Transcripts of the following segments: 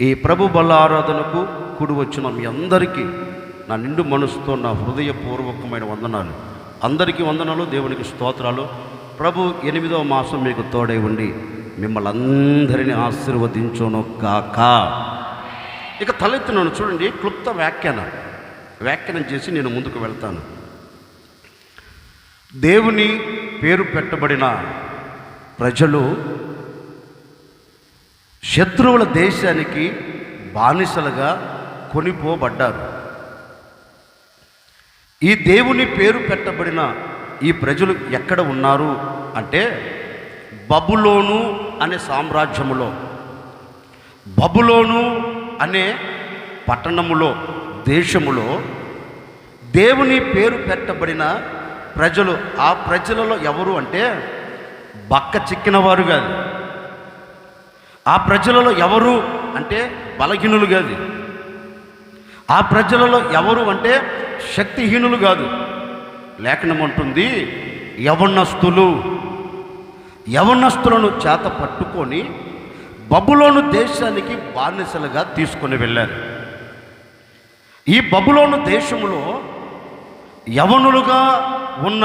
ఈ ప్రభు బల్ల ఆరాధనకు కూడి వచ్చిన మీ అందరికీ నా నిండు మనసుతో నా హృదయపూర్వకమైన వందనాలు. అందరికీ వందనాలు, దేవునికి స్తోత్రాలు. ప్రభు 8వ మాసం మీకు తోడై ఉండి మిమ్మల్ని అందరినీ ఆశీర్వదించును కాక. ఇక తలెత్తున్నాను చూడండి, క్లుప్త వ్యాఖ్యానం చేసి నేను ముందుకు వెళ్తాను. దేవుని పేరు పెట్టబడిన ప్రజలు శత్రువుల దేశానికి బానిసలుగా కొనిపోబడ్డారు. ఈ దేవుని పేరు పెట్టబడిన ఈ ప్రజలు ఎక్కడ ఉన్నారు అంటే బబులోను అనే సామ్రాజ్యములో, బబులోను అనే పట్టణములో, దేశములో దేవుని పేరు పెట్టబడిన ప్రజలు. ఆ ప్రజలలో ఎవరు అంటే బక్క చిక్కిన వారు కాదు. ఆ ప్రజలలో ఎవరు అంటే బలహీనులు కాదు. ఆ ప్రజలలో ఎవరు అంటే శక్తిహీనులు కాదు. లేఖనం అంటుంది యవనస్తులను చేత పట్టుకొని బబులోను దేశానికి బానిసలుగా తీసుకొని వెళ్ళారు. ఈ బబులోను దేశంలో యవనులుగా ఉన్న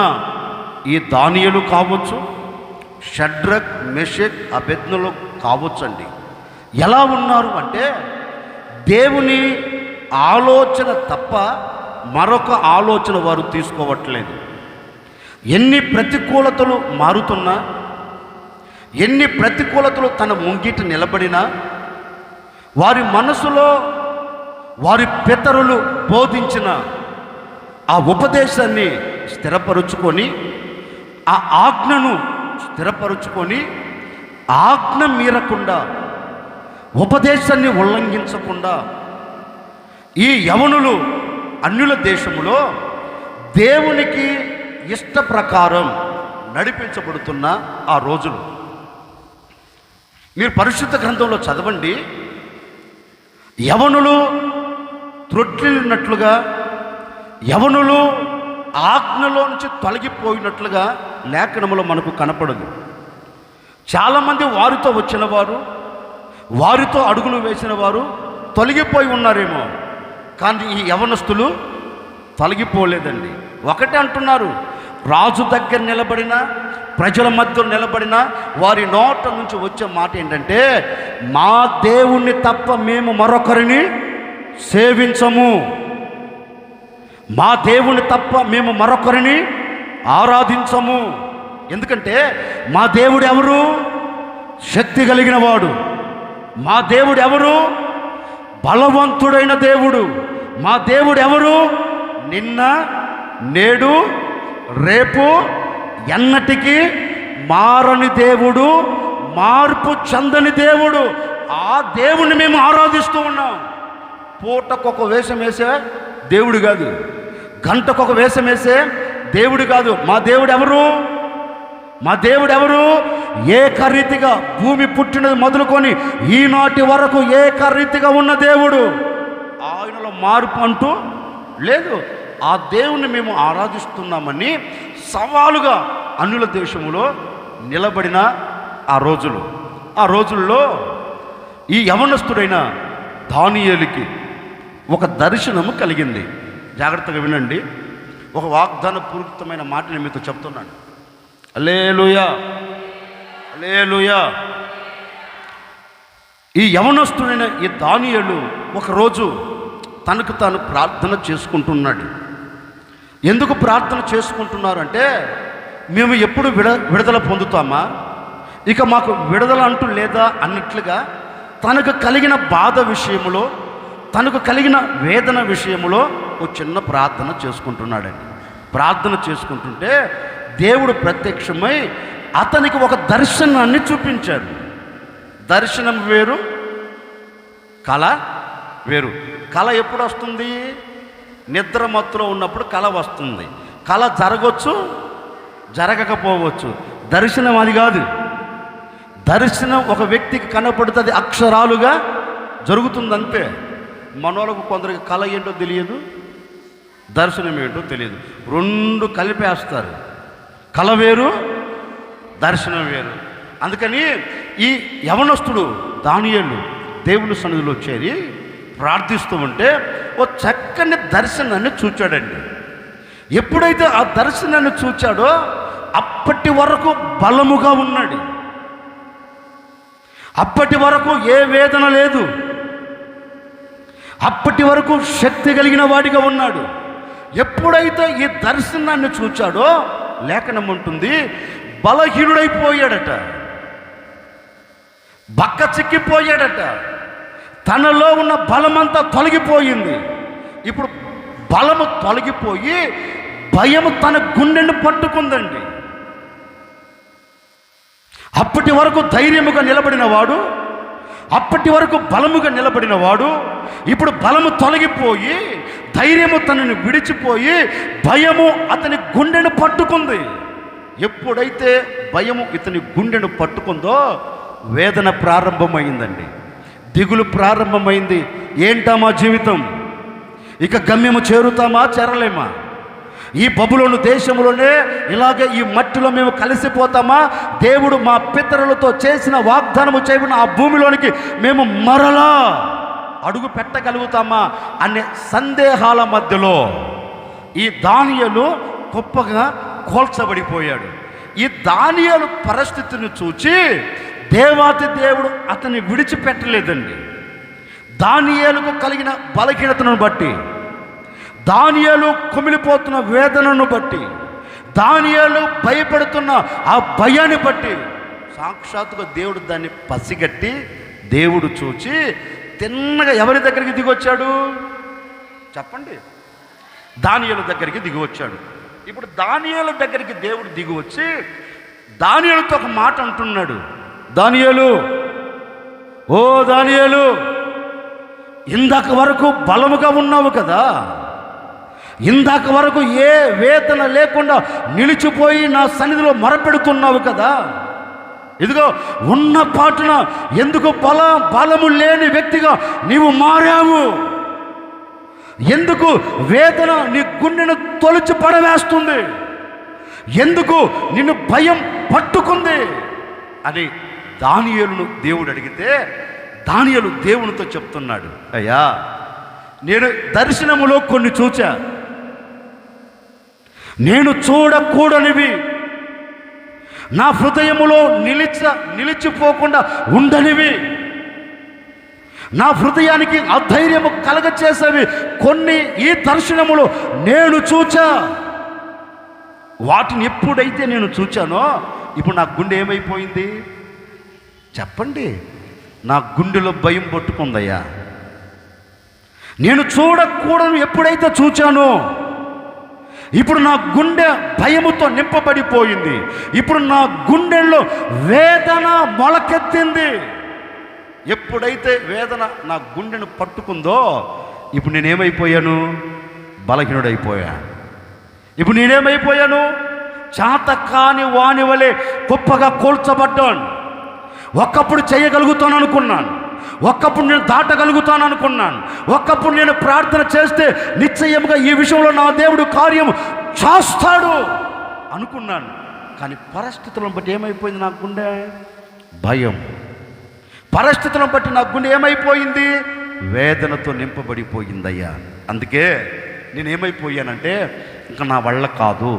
ఈ దానియేలు కావచ్చు, షడ్రక్, మెషక్, అబేద్నెగో కావచ్చండి. ఎలా ఉన్నారు అంటే దేవుని ఆలోచన తప్ప మరొక ఆలోచన వారు తీసుకోవట్లేదు. ఎన్ని ప్రతికూలతలు మారుతున్నా, ఎన్ని ప్రతికూలతలు తన ముంగిట నిలబడినా, వారి మనసులో వారి పితరులు బోధించిన ఆ ఉపదేశాన్ని స్థిరపరుచుకొని, ఆ ఆజ్ఞను స్థిరపరుచుకొని, ఆజ్ఞ మీరకుండా, ఉపదేశాన్ని ఉల్లంఘించకుండా ఈ యవనులు అన్యుల దేశములో దేవునికి ఇష్ట ప్రకారం నడిపించబడుతున్న ఆ రోజులు మీరు పరిశుద్ధ గ్రంథంలో చదవండి. యవనులు త్రొట్లినట్లుగా, యవనులు ఆజ్ఞలో నుంచి తొలగిపోయినట్లుగా లేఖనములో మనకు కనపడదు. చాలామంది వారితో వచ్చిన వారు, వారితో అడుగులు వేసిన వారు తొలగిపోయి ఉన్నారేమో, కానీ ఈ యవనస్తులు తొలగిపోలేదండి. ఒకటే అంటున్నారు, రాజు దగ్గర నిలబడిన, ప్రజల మధ్య నిలబడిన వారి నోట నుంచి వచ్చే మాట ఏంటంటే, మా దేవుణ్ణి తప్ప మేము మరొకరిని సేవించము, మా దేవుని తప్ప మేము మరొకరిని ఆరాధించము. ఎందుకంటే మా దేవుడు ఎవరు? శక్తి కలిగిన వాడు. మా దేవుడు ఎవరు? బలవంతుడైన దేవుడు. మా దేవుడు ఎవరు? నిన్న, నేడు, రేపు ఎన్నటికీ మారని దేవుడు, మార్పు చెందని దేవుడు. ఆ దేవుణ్ణి మేము ఆరాధిస్తూ ఉన్నాం. పూటకొక వేషం వేసే దేవుడు కాదు, గంటకొక వేషం వేసే దేవుడు కాదు. మా దేవుడు ఎవరు? మా దేవుడు ఎవరు? ఏకరీతిగా భూమి పుట్టినది మొదలుకొని ఈనాటి వరకు ఏకరీతిగా ఉన్న దేవుడు. ఆయనలో మార్పు అంటూ లేదు. ఆ దేవుణ్ణి మేము ఆరాధిస్తున్నామని సవాలుగా అన్యుల దేశంలో నిలబడిన ఆ రోజుల్లో ఈ యవనస్తుడైన దానియేలుకి ఒక దర్శనము కలిగింది. జాగ్రత్తగా వినండి. ఒక వాగ్దాన పూరితమైన మాట నేను మీతో చెప్తున్నాను. హల్లెలూయా, హల్లెలూయా. ఈ యవనస్తుడైన ఈ దానియేలు ఒకరోజు తనకు తాను ప్రార్థన చేసుకుంటున్నాడు. ఎందుకు ప్రార్థన చేసుకుంటున్నారంటే, మేము ఎప్పుడు విడుదల పొందుతామా, ఇక మాకు విడుదల అంటూ లేదా అన్నట్లుగా తనకు కలిగిన బాధ విషయంలో, తనకు కలిగిన వేదన విషయంలో ఒక చిన్న ప్రార్థన చేసుకుంటున్నాడండి. ప్రార్థన చేసుకుంటుంటే దేవుడు ప్రత్యక్షమై అతనికి ఒక దర్శనాన్ని చూపించాడు. దర్శనం వేరు, కళ వేరు. కళ ఎప్పుడు వస్తుంది? నిద్ర మత్తులో ఉన్నప్పుడు కళ వస్తుంది. కళ జరగవచ్చు, జరగకపోవచ్చు. దర్శనం అది కాదు. దర్శనం ఒక వ్యక్తికి కనపడుతుంది, అక్షరాలుగా జరుగుతుందంతే. మనోళ్ళకు కొందరికి కళ ఏంటో తెలియదు, దర్శనం ఏంటో తెలియదు. రెండు కలిపేస్తారు. కళ వేరు, దర్శనం వేరు. అందుకని ఈ యవనస్తుడు దానియేలు దేవుని సన్నిధిలో చేరి ప్రార్థిస్తూ ఉంటే ఓ చక్కని దర్శనాన్ని చూచాడండి. ఎప్పుడైతే ఆ దర్శనాన్ని చూచాడో అప్పటి వరకు బలముగా ఉన్నాడు. అప్పటి వరకు ఏ వేదన లేదు. అప్పటి వరకు శక్తి కలిగిన వాడిగా ఉన్నాడు. ఎప్పుడైతే ఈ దర్శనాన్ని చూచాడో లేఖనం ఉంటుంది, బలహీనుడైపోయాడట, బక్క చిక్కిపోయాడట. తనలో ఉన్న బలమంతా తొలగిపోయింది. ఇప్పుడు బలము తొలగిపోయి భయము తన గుండెను పట్టుకుందండి. అప్పటి వరకు ధైర్యముగా నిలబడిన వాడు, అప్పటి వరకు బలముగా నిలబడిన వాడు ఇప్పుడు బలము తొలగిపోయి ధైర్యము తనని విడిచిపోయి భయము అతని గుండెను పట్టుకుంది. ఎప్పుడైతే భయము ఇతని గుండెను పట్టుకుందో వేదన ప్రారంభమైందండి, దిగులు ప్రారంభమైంది. ఏంటా మా జీవితం? ఇక గమ్యము చేరుతామా చేరలేమా? ఈ బబులోను దేశంలోనే ఇలాగే ఈ మట్టిలో మేము కలిసిపోతామా? దేవుడు మా పితరులతో చేసిన వాగ్దానము చేయబడిన ఆ భూమిలోనికి మేము మరలా అడుగు పెట్టగలుగుతామా అనే సందేహాల మధ్యలో ఈ దానియేలు గొప్పగా కోల్చబడిపోయాడు. ఈ దానియేలు పరిస్థితిని చూచి దేవాతి దేవుడు అతన్ని విడిచిపెట్టలేదండి. దానియేలుకు కలిగిన బలహీనతను బట్టి, దానియేలు కుమిలిపోతున్న వేదనను బట్టి, దానియేలు భయపడుతున్న ఆ భయాన్ని బట్టి సాక్షాత్తుగా దేవుడు దాన్ని పసిగట్టి దేవుడు చూచి తిన్నగా ఎవరి దగ్గరికి దిగొచ్చాడు చెప్పండి? దానియేలు దగ్గరికి దిగివచ్చాడు. ఇప్పుడు దానియేలు దగ్గరికి దేవుడు దిగివచ్చి దానియేలుతో ఒక మాట అంటున్నాడు. దానియేలు, ఓ దానియేలు, ఇందాక వరకు బలముగా ఉన్నావు కదా, ఇందాక వరకు ఏ వేదన లేకుండా నిలిచిపోయి నా సన్నిధిలో మొరపెడుతున్నావు కదా, ఇదిగో ఉన్న పాటున ఎందుకు బలము లేని వ్యక్తిగా నీవు మారావు? ఎందుకు వేదన నీ గుండెను తొలిచి పడవేస్తుంది? ఎందుకు నిన్ను భయం పట్టుకుంది అని దానియేలును దేవుడు అడిగితే దానియేలు దేవునితో చెప్తున్నాడు, అయ్యా నేను దర్శనములో కొన్ని చూచా, నేను చూడకూడనివి, నా హృదయములో నిలిచిపోకుండా ఉండనివి, నా హృదయానికి అధైర్యము కలగచేసేవి కొన్ని ఈ దర్శనములో నేను చూచా. వాటిని ఎప్పుడైతే నేను చూచానో ఇప్పుడు నా గుండె ఏమైపోయింది చెప్పండి? నా గుండెలో భయం పట్టుకుందయ్యా. నేను చూడకూడదు ఎప్పుడైతే చూచానో ఇప్పుడు నా గుండె భయముతో నింపబడిపోయింది. ఇప్పుడు నా గుండెల్లో వేదన మొలకెత్తింది. ఎప్పుడైతే వేదన నా గుండెను పట్టుకుందో ఇప్పుడు నేనేమైపోయాను? బలహీనుడైపోయా. ఇప్పుడు నేనేమైపోయాను? చాతకాని వాని వలె గొప్పగా కోల్చబడ్డాను. ఒక్కప్పుడు చేయగలుగుతాను అనుకున్నాను, ఒక్కప్పుడు నేను దాటగలుగుతాను అనుకున్నాను, ఒక్కప్పుడు నేను ప్రార్థన చేస్తే నిశ్చయముగా ఈ విషయంలో నా దేవుడు కార్యం చేస్తాడు అనుకున్నాను. కానీ పరిస్థితులను బట్టి ఏమైపోయింది? నా గుండె భయం. పరిస్థితులను బట్టి నా గుండె ఏమైపోయింది? వేదనతో నింపబడిపోయిందయ్యా. అందుకే నేనేమైపోయానంటే ఇంకా నా వల్ల కాదు,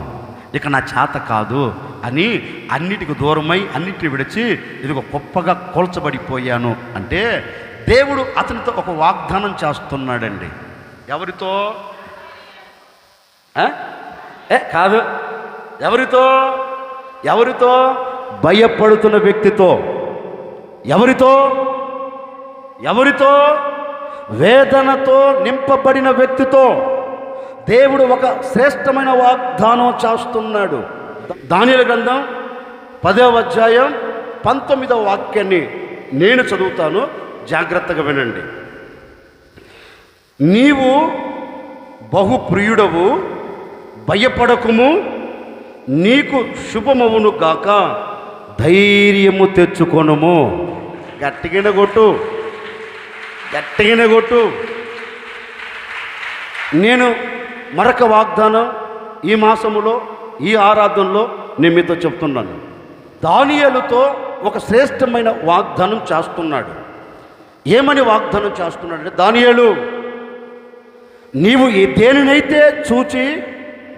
ఇక నా చేత కాదు అని అన్నిటికి దూరమై అన్నిటిని విడిచి ఇదిగో గొప్పగా కోల్చబడిపోయాను అంటే దేవుడు అతనితో ఒక వాగ్దానం చేస్తున్నాడండి. ఎవరితో? కాదు, ఎవరితో? ఎవరితో? భయపడుతున్న వ్యక్తితో. ఎవరితో? ఎవరితో? వేదనతో నింపబడిన వ్యక్తితో దేవుడు ఒక శ్రేష్టమైన వాగ్దానం చేస్తున్నాడు. దానియేలు గ్రంథం 10వ అధ్యాయం 19వ వాక్యాన్ని నేను చదువుతాను, జాగ్రత్తగా వినండి. నీవు బహుప్రియుడవు, భయపడకుము, నీకు శుభమవును గాక, ధైర్యము తెచ్చుకొనుము. గట్టిగిన కొట్టు, గట్టిగిన కొట్టు. నేను మరొక వాగ్దానం ఈ మాసములో ఈ ఆరాధనలో నేను మీతో చెప్తున్నాను. దానియేలుతో ఒక శ్రేష్టమైన వాగ్దానం చేస్తున్నాడు. ఏమని వాగ్దానం చేస్తున్నాడంటే, దానియేలు, నీవు దేనినైతే చూచి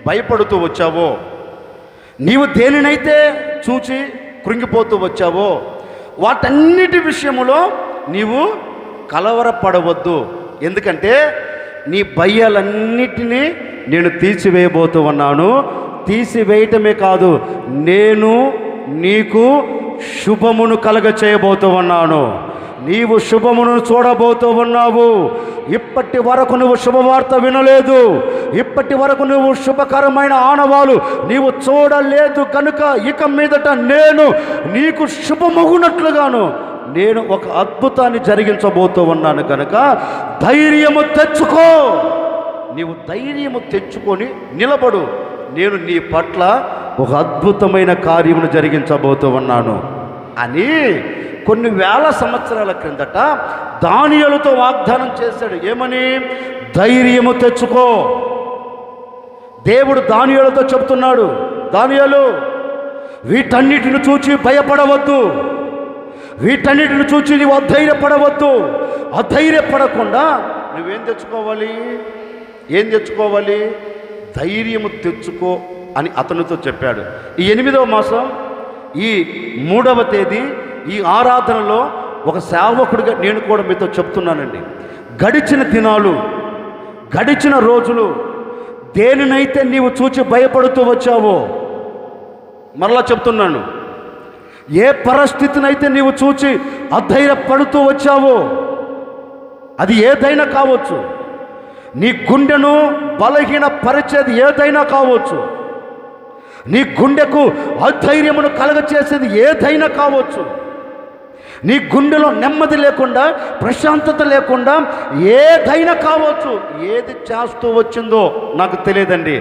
భయపడుతూ వచ్చావో, నీవు దేనినైతే చూచి కృంగిపోతూ వచ్చావో, వాటన్నిటి విషయములో నీవు కలవరపడవద్దు. ఎందుకంటే నీ భయాలన్నిటినీ నేను తీసివేయబోతూ ఉన్నాను. తీసివేయటమే కాదు, నేను నీకు శుభమును కలగ చేయబోతూ ఉన్నాను. నీవు శుభమును చూడబోతూ ఉన్నావు. ఇప్పటి వరకు నువ్వు శుభవార్త వినలేదు. ఇప్పటి వరకు నువ్వు శుభకరమైన ఆనవాలు నీవు చూడలేదు కనుక ఇక మీదట నేను నీకు శుభమగునట్లుగాను నేను ఒక అద్భుతాన్ని జరిగించబోతూ ఉన్నాను కనుక ధైర్యము తెచ్చుకో. నీవు ధైర్యము తెచ్చుకొని నిలబడు. నేను నీ పట్ల ఒక అద్భుతమైన కార్యమును జరిగించబోతూ ఉన్నాను అని కొన్ని వేల సంవత్సరాల క్రిందట దానియేలుతో వాగ్దానం చేశాడు. ఏమని? ధైర్యము తెచ్చుకో. దేవుడు దానియేలుతో చెబుతున్నాడు, దానియేలు, వీటన్నిటిని చూచి భయపడవద్దు. వీటన్నిటిని చూచి నీవు అధైర్యపడవద్దు. అధైర్యపడకుండా నువ్వేం తెచ్చుకోవాలి? ఏం తెచ్చుకోవాలి? ధైర్యము తెచ్చుకో అని అతనితో చెప్పాడు. ఈ 8వ మాసం ఈ 3వ తేదీ ఈ ఆరాధనలో ఒక సేవకుడిగా నేను కూడా మీతో చెప్తున్నానండి. గడిచిన దినాలు, గడిచిన రోజులు, దేనినైతే నీవు చూచి భయపడుతూ వచ్చావో, మరలా చెప్తున్నాను, ఏ పరిస్థితినైతే నీవు చూచి అధైర్యపడుతూ వచ్చావో, అది ఏదైనా కావచ్చు. నీ గుండెను బలహీన పరిచేది ఏదైనా కావచ్చు. నీ గుండెకు అధైర్యమును కలగచేసేది ఏదైనా కావచ్చు. నీ గుండెలో నెమ్మది లేకుండా, ప్రశాంతత లేకుండా ఏదైనా కావచ్చు. ఏది చేస్తూ వచ్చిందో నాకు తెలియదండి.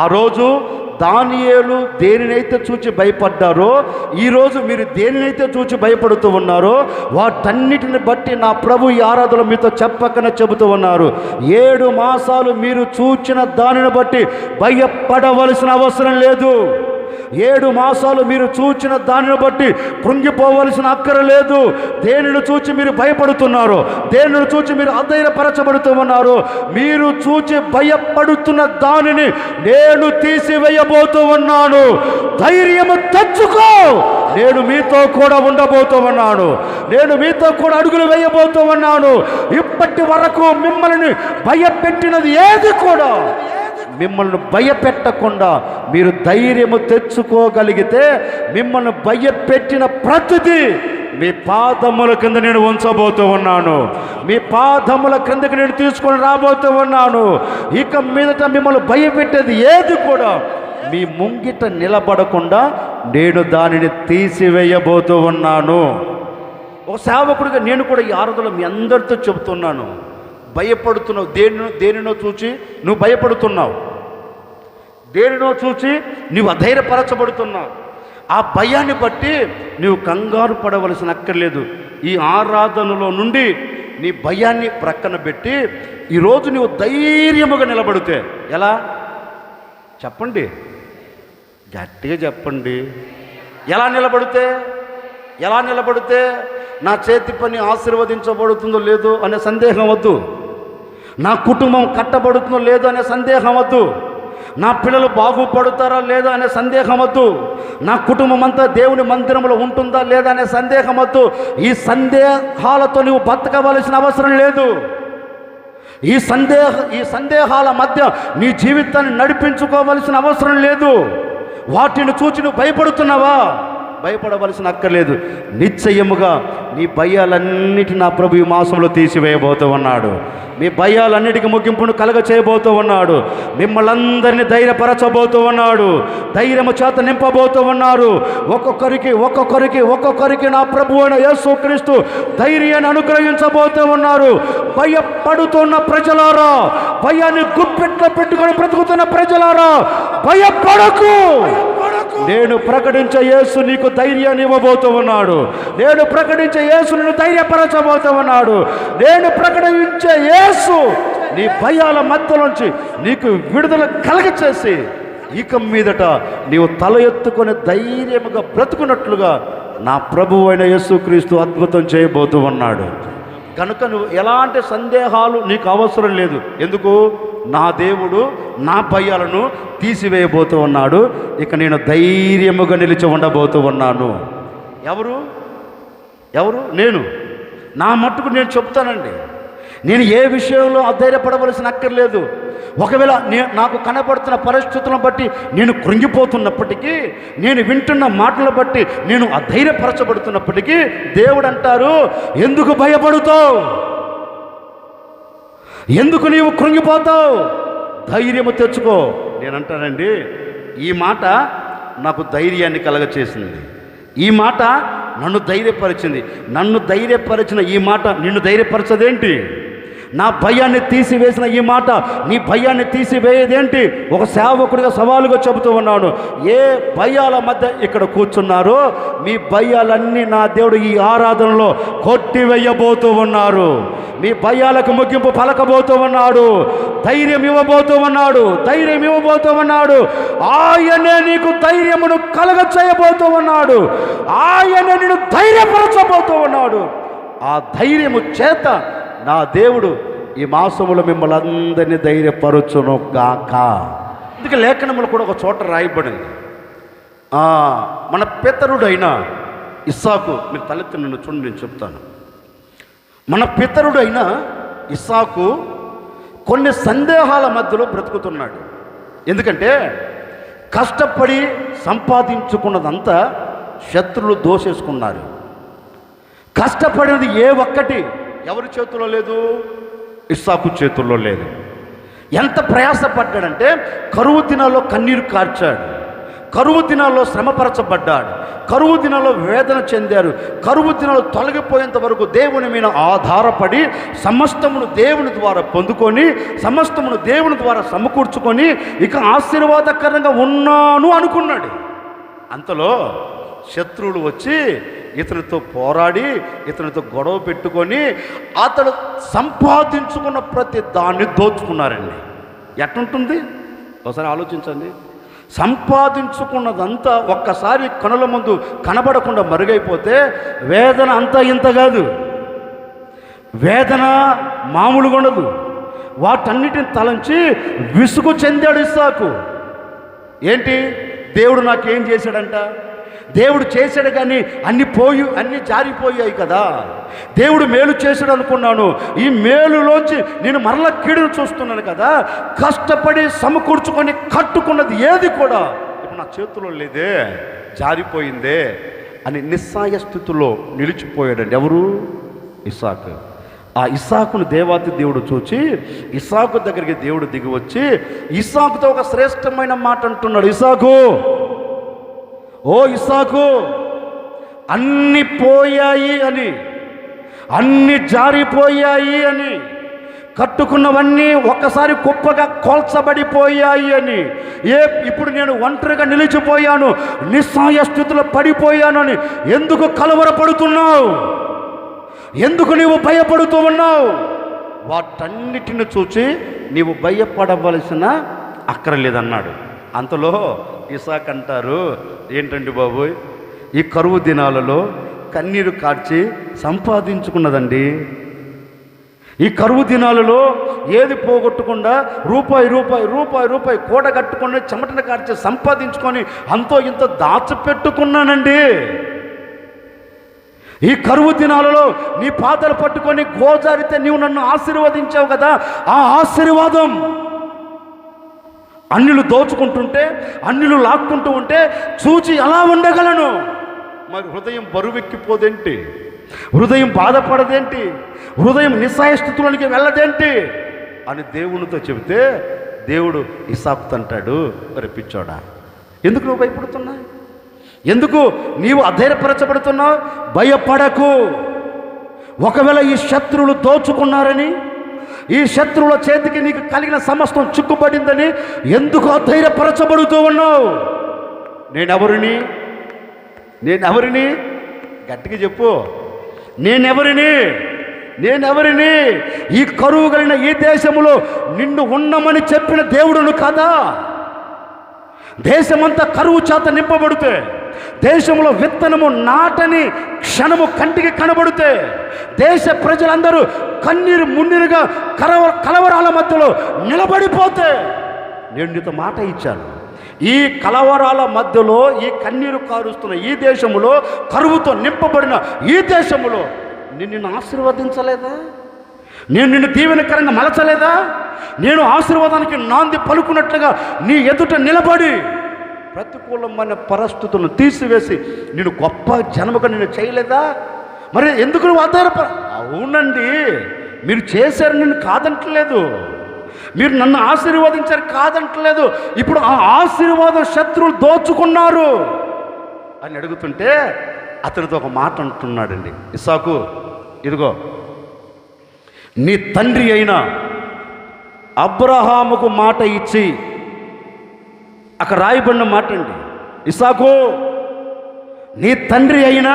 ఆ రోజు దానియేలు దేనినైతే చూచి భయపడ్డారో, ఈరోజు మీరు దేనినైతే చూచి భయపడుతూ ఉన్నారో వాటన్నిటిని బట్టి నా ప్రభు ఈ ఆరాధన మీతో చెప్పకనే చెబుతూ ఉన్నారు. 7 మాసాలు మీరు చూచిన దానిని బట్టి భయపడవలసిన అవసరం లేదు. 7 మాసాలు మీరు చూచిన దానిని బట్టి కృంగిపోవలసిన అక్కర లేదు. దేనిని చూచి మీరు భయపడుతున్నారు, దేనిని చూచి మీరు అధైర్యపరచబడుతూ ఉన్నారు, మీరు చూచి భయపడుతున్న దానిని నేను తీసివేయబోతూ ఉన్నాను. ధైర్యము తెచ్చుకో. నేను మీతో కూడా ఉండబోతూ ఉన్నాను. నేను మీతో కూడా అడుగులు వేయబోతూ ఉన్నాను. ఇప్పటి వరకు మిమ్మల్ని భయపెట్టినది ఏది కూడా మిమ్మల్ని భయపెట్టకుండా మీరు ధైర్యము తెచ్చుకోగలిగితే, మిమ్మల్ని భయపెట్టిన ప్రతిదీ మీ పాదముల కింద నేను ఉంచబోతూ ఉన్నాను. మీ పాదముల క్రిందకి నేను తీసుకొని రాబోతూ ఉన్నాను. ఇక మీదట మిమ్మల్ని భయపెట్టేది ఏది కూడా మీ ముంగిట నిలబడకుండా నేను దానిని తీసివేయబోతూ ఉన్నాను. ఒక సేవకుడిగా నేను కూడా ఈ ఆరాధనలో మీ అందరితో చెబుతున్నాను. భయపడుతున్నావు, దేనినో చూచి నువ్వు భయపడుతున్నావు, దేనినో చూచి నువ్వు అధైర్యపరచబడుతున్నావు. ఆ భయాన్ని బట్టి నువ్వు కంగారు పడవలసిన అక్కర్లేదు. ఈ ఆరాధనలో నుండి నీ భయాన్ని ప్రక్కన పెట్టి ఈరోజు నువ్వు ధైర్యముగా నిలబడితే ఎలా? చెప్పండి, గట్టిగా చెప్పండి. ఎలా నిలబడితే నా చేతి పని ఆశీర్వదించబడుతుందో లేదో అనే సందేహం వద్దు. నా కుటుంబం కట్టబడుతుందో లేదో అనే సందేహం వద్దు. నా పిల్లలు బాగుపడతారా లేదా అనే సందేహం వద్దు. నా కుటుంబం అంతా దేవుని మందిరంలో ఉంటుందా లేదా అనే సందేహం వద్దు. ఈ సందేహాలతో నువ్వు బతకవలసిన అవసరం లేదు. ఈ సందేహాల మధ్య నీ జీవితాన్ని నడిపించుకోవలసిన అవసరం లేదు. వాటిని చూచి నువ్వు భయపడుతున్నావా? భయపడవలసిన అక్కర్లేదు. నిశ్చయముగా నీ భయాలన్నిటి నా ప్రభు ఈ మాసంలో తీసివేయబోతూ ఉన్నాడు. మీ భయాలన్నిటికీ ముగింపును కలగ చేయబోతూ ఉన్నాడు. మిమ్మల్ని అందరినీ ధైర్యపరచబోతూ ఉన్నాడు. ధైర్యము చేత నింపబోతూ ఉన్నారు. ఒక్కొక్కరికి నా ప్రభు అయిన యేసుక్రీస్తు ధైర్యాన్ని అనుగ్రహించబోతూ ఉన్నారు. భయపడుతున్న ప్రజలారా, భయాన్ని గుప్పెట్లో పెట్టుకొని బ్రతుకుతున్న ప్రజలారా, భయపడకు. నేను ప్రకటించే యేసు నీకు ధైర్యాన్ని ఇవ్వబోతూ ఉన్నాడు. నేను ప్రకటించే యేసు నిన్ను ధైర్యపరచబోతూ ఉన్నాడు. నేను ప్రకటించే యేసు నీ భయాల మధ్యలోంచి నీకు విడుదల కలగచేసి ఇక మీదట నీవు తల ఎత్తుకొని ధైర్యముగా బ్రతుకున్నట్లుగా నా ప్రభువు అయిన యేసుక్రీస్తు అద్భుతం చేయబోతూ ఉన్నాడు. కనుక నువ్వు ఎలాంటి సందేహాలు నీకు అవసరం లేదు. ఎందుకు? నా దేవుడు నా భయాలను తీసివేయబోతూ ఉన్నాడు. ఇక నేను ధైర్యముగా నిలిచి ఉండబోతూ ఉన్నాను. ఎవరు? నేను. నా మట్టుకు నేను చెప్తానండి. నేను ఏ విషయంలో అధైర్యపడవలసిన అక్కర్లేదు. ఒకవేళ నాకు కనబడుతున్న పరిస్థితులను బట్టి నేను కృంగిపోతున్నప్పటికీ, నేను వింటున్న మాటలను బట్టి నేను అధైర్యపరచబడుతున్నప్పటికీ దేవుడు అంటారు, ఎందుకు భయపడుతావు? ఎందుకు నీవు కృంగిపోతావు? ధైర్యము తెచ్చుకో. నేనంటానండి, ఈ మాట నాకు ధైర్యాన్ని కలగచేసింది. ఈ మాట నన్ను ధైర్యపరిచింది. నన్ను ధైర్యపరిచిన ఈ మాట నిన్ను ధైర్యపరచదేంటి? నా భయాన్ని తీసివేసిన ఈ మాట నీ భయాన్ని తీసివేయదేంటి? ఒక సేవకుడిగా సవాలుగా చెబుతూ ఉన్నాను. ఏ భయాల మధ్య ఇక్కడ కూర్చున్నారో మీ భయాలన్నీ నా దేవుడు ఈ ఆరాధనలో కొట్టివేయబోతూ ఉన్నారు. మీ భయాలకు ముగింపు పలకబోతూ ఉన్నాడు. ధైర్యం ఇవ్వబోతూ ఉన్నాడు. ఆయనే నీకు ధైర్యమును కలగ చేయబోతూ ఉన్నాడు. ఆయన నిన్ను ధైర్యపరచబోతూ ఉన్నాడు. ఆ ధైర్యము చేత నా దేవుడు ఈ మాసములో మిమ్మల్ని అందరినీ ధైర్యపరచును గాక. అందుకే లేఖనములు కూడా ఒక చోట రాయబడింది. మన పితరుడైన ఇస్సాకు, మీరు తలెత్తి నన్ను చూడండి, నేను చెప్తాను. మన పితరుడైన ఇస్సాకు కొన్ని సందేహాల మధ్యలో బ్రతుకుతున్నాడు. ఎందుకంటే కష్టపడి సంపాదించుకున్నదంతా శత్రువులు దోసేసుకున్నారు. కష్టపడినది ఏ ఒక్కటి ఎవరి చేతుల్లో లేదు? ఇస్సాకు చేతుల్లో లేదు. ఎంత ప్రయాసపడ్డాడంటే కరువు దినాల్లో కన్నీరు కార్చాడు, కరువు దినాల్లో శ్రమపరచబడ్డాడు, కరువు దినాల్లో వేదన చెందారు. కరువు దినాలు తొలగిపోయేంత వరకు దేవుని మీద ఆధారపడి సమస్తమును దేవుని ద్వారా పొందుకొని, సమస్తమును దేవుని ద్వారా సమకూర్చుకొని ఇక ఆశీర్వాదకరంగా ఉన్నాను అనుకున్నాడు. అంతలో శత్రువులు వచ్చి ఇతనితో పోరాడి, ఇతనితో గొడవ పెట్టుకొని అతడు సంపాదించుకున్న ప్రతి దాన్ని దోచుకున్నారండి. ఎట్లుంటుంది ఒకసారి ఆలోచించండి. సంపాదించుకున్నదంతా ఒక్కసారి కనుల ముందు కనబడకుండా మరుగైపోతే వేదన అంతా ఇంత కాదు. వేదన మామూలుగా ఉండదు. వాటన్నిటిని తలంచి విసుగు చెందాడు ఇస్సాకు. ఏంటి? దేవుడు నాకేం చేశాడంట? దేవుడు చేశాడు కానీ అన్నీ జారిపోయాయి కదా. దేవుడు మేలు చేశాడు అనుకున్నాను, ఈ మేలులోంచి నేను మరలా కీడును చూస్తున్నాను కదా. కష్టపడి సమకూర్చుకొని కట్టుకున్నది ఏది కూడా ఇప్పుడు నా చేతిలో లేదే, జారిపోయిందే అని నిస్సాయ స్థితిలో నిలిచిపోయాడండి. ఎవరు? ఇస్సాకు. ఆ ఇస్సాకును దేవాతి దేవుడు చూచి ఇస్సాకు దగ్గరికి దేవుడు దిగి వచ్చి ఇస్సాకుతో ఒక శ్రేష్టమైన మాట అంటున్నాడు. ఓ ఇస్సాకు, అన్ని పోయాయి అని, అన్ని జారిపోయాయి అని, కట్టుకున్నవన్నీ ఒక్కసారి కుప్పగా కోల్చబడిపోయాయి అని, ఇప్పుడు నేను ఒంటరిగా నిలిచిపోయాను, నిస్సాయ స్థితిలో పడిపోయాను అని ఎందుకు కలవరపడుతున్నావు? ఎందుకు నీవు భయపడుతూ ఉన్నావు? వాటన్నిటిని చూచి నీవు భయపడవలసిన అక్కర్లేదన్నాడు. అంతలో ఇస్సాకు అంటారు, ఏంటండి బాబు, ఈ కరువు దినాలలో కన్నీరు కార్చి సంపాదించుకున్నదండి. ఈ కరువు దినాలలో ఏది పోగొట్టకుండా రూపాయి కూడగట్టుకొని చెమటను కార్చి సంపాదించుకొని అంతో ఇంత దాచిపెట్టుకున్నానండి. ఈ కరువు దినాలలో నీ పాదాలు పట్టుకొని గోజారితే నీవు నన్ను ఆశీర్వదించావు కదా, ఆ ఆశీర్వాదం అన్యులు దోచుకుంటుంటే, అన్యులు లాక్కుంటూ ఉంటే చూచి ఎలా ఉండగలను? మరి హృదయం బరువెక్కిపోదేంటి? హృదయం బాధపడదేంటి? హృదయం నిస్సాయ స్థితిలోనికి వెళ్ళదేంటి అని దేవునితో చెబితే దేవుడు ఇస్సాకుతో అంటాడు, మరి పిచ్చోడా, ఎందుకు నువ్వు భయపడుతున్నావు? ఎందుకు నీవు అధైర్యపరచబడుతున్నావు? భయపడకు. ఒకవేళ ఈ శత్రువులు దోచుకున్నారని, ఈ శత్రువుల చేతికి నీకు కలిగిన సమస్తం చిక్కుబడిందని ఎందుకు అధైర్యపరచబడుతూ ఉన్నావు? నేనెవరిని గట్టిగా చెప్పు. నేనెవరిని? ఈ కరువు కలిగిన ఈ దేశంలో నిన్ను ఉన్నమని చెప్పిన దేవుడును కదా. దేశమంతా కరువు చేత నింపబడితే, దేశంలో విత్తనము నాటని క్షణము కంటికి కనబడితే దేశ ప్రజలందరూ కన్నీరు మున్నీరుగా కలవరాల మధ్యలో నిలబడిపోతే నేను నీతో మాట ఇచ్చాను. ఈ కలవరాల మధ్యలో ఈ కన్నీరు కారుస్తున్న ఈ దేశములో, కరువుతో నింపబడిన ఈ దేశములో నిన్ను ఆశీర్వదించలేదా? నేను నిన్ను దీవెనకరంగా మలచలేదా? నేను ఆశీర్వాదానికి నాంది పలుకున్నట్లుగా నీ ఎదుట నిలబడి ప్రతికూలమైన పరిస్థితులను తీసివేసి నేను గొప్ప జన్మగా నేను చేయలేదా? మరి ఎందుకు నువ్వు అవునండి, మీరు చేశారు, నేను కాదంటలేదు. మీరు నన్ను ఆశీర్వదించారు, కాదంటలేదు. ఇప్పుడు ఆ ఆశీర్వాద శత్రువులు దోచుకున్నారు అని అడుగుతుంటే అతనితో ఒక మాట అంటున్నాడండి ఇస్సాకు. ఇదిగో, నీ తండ్రి అయిన అబ్రహాముకు మాట ఇచ్చి, అక్కడ రాయబడిన మాట అండి, ఇస్సాకు నీ తండ్రి అయిన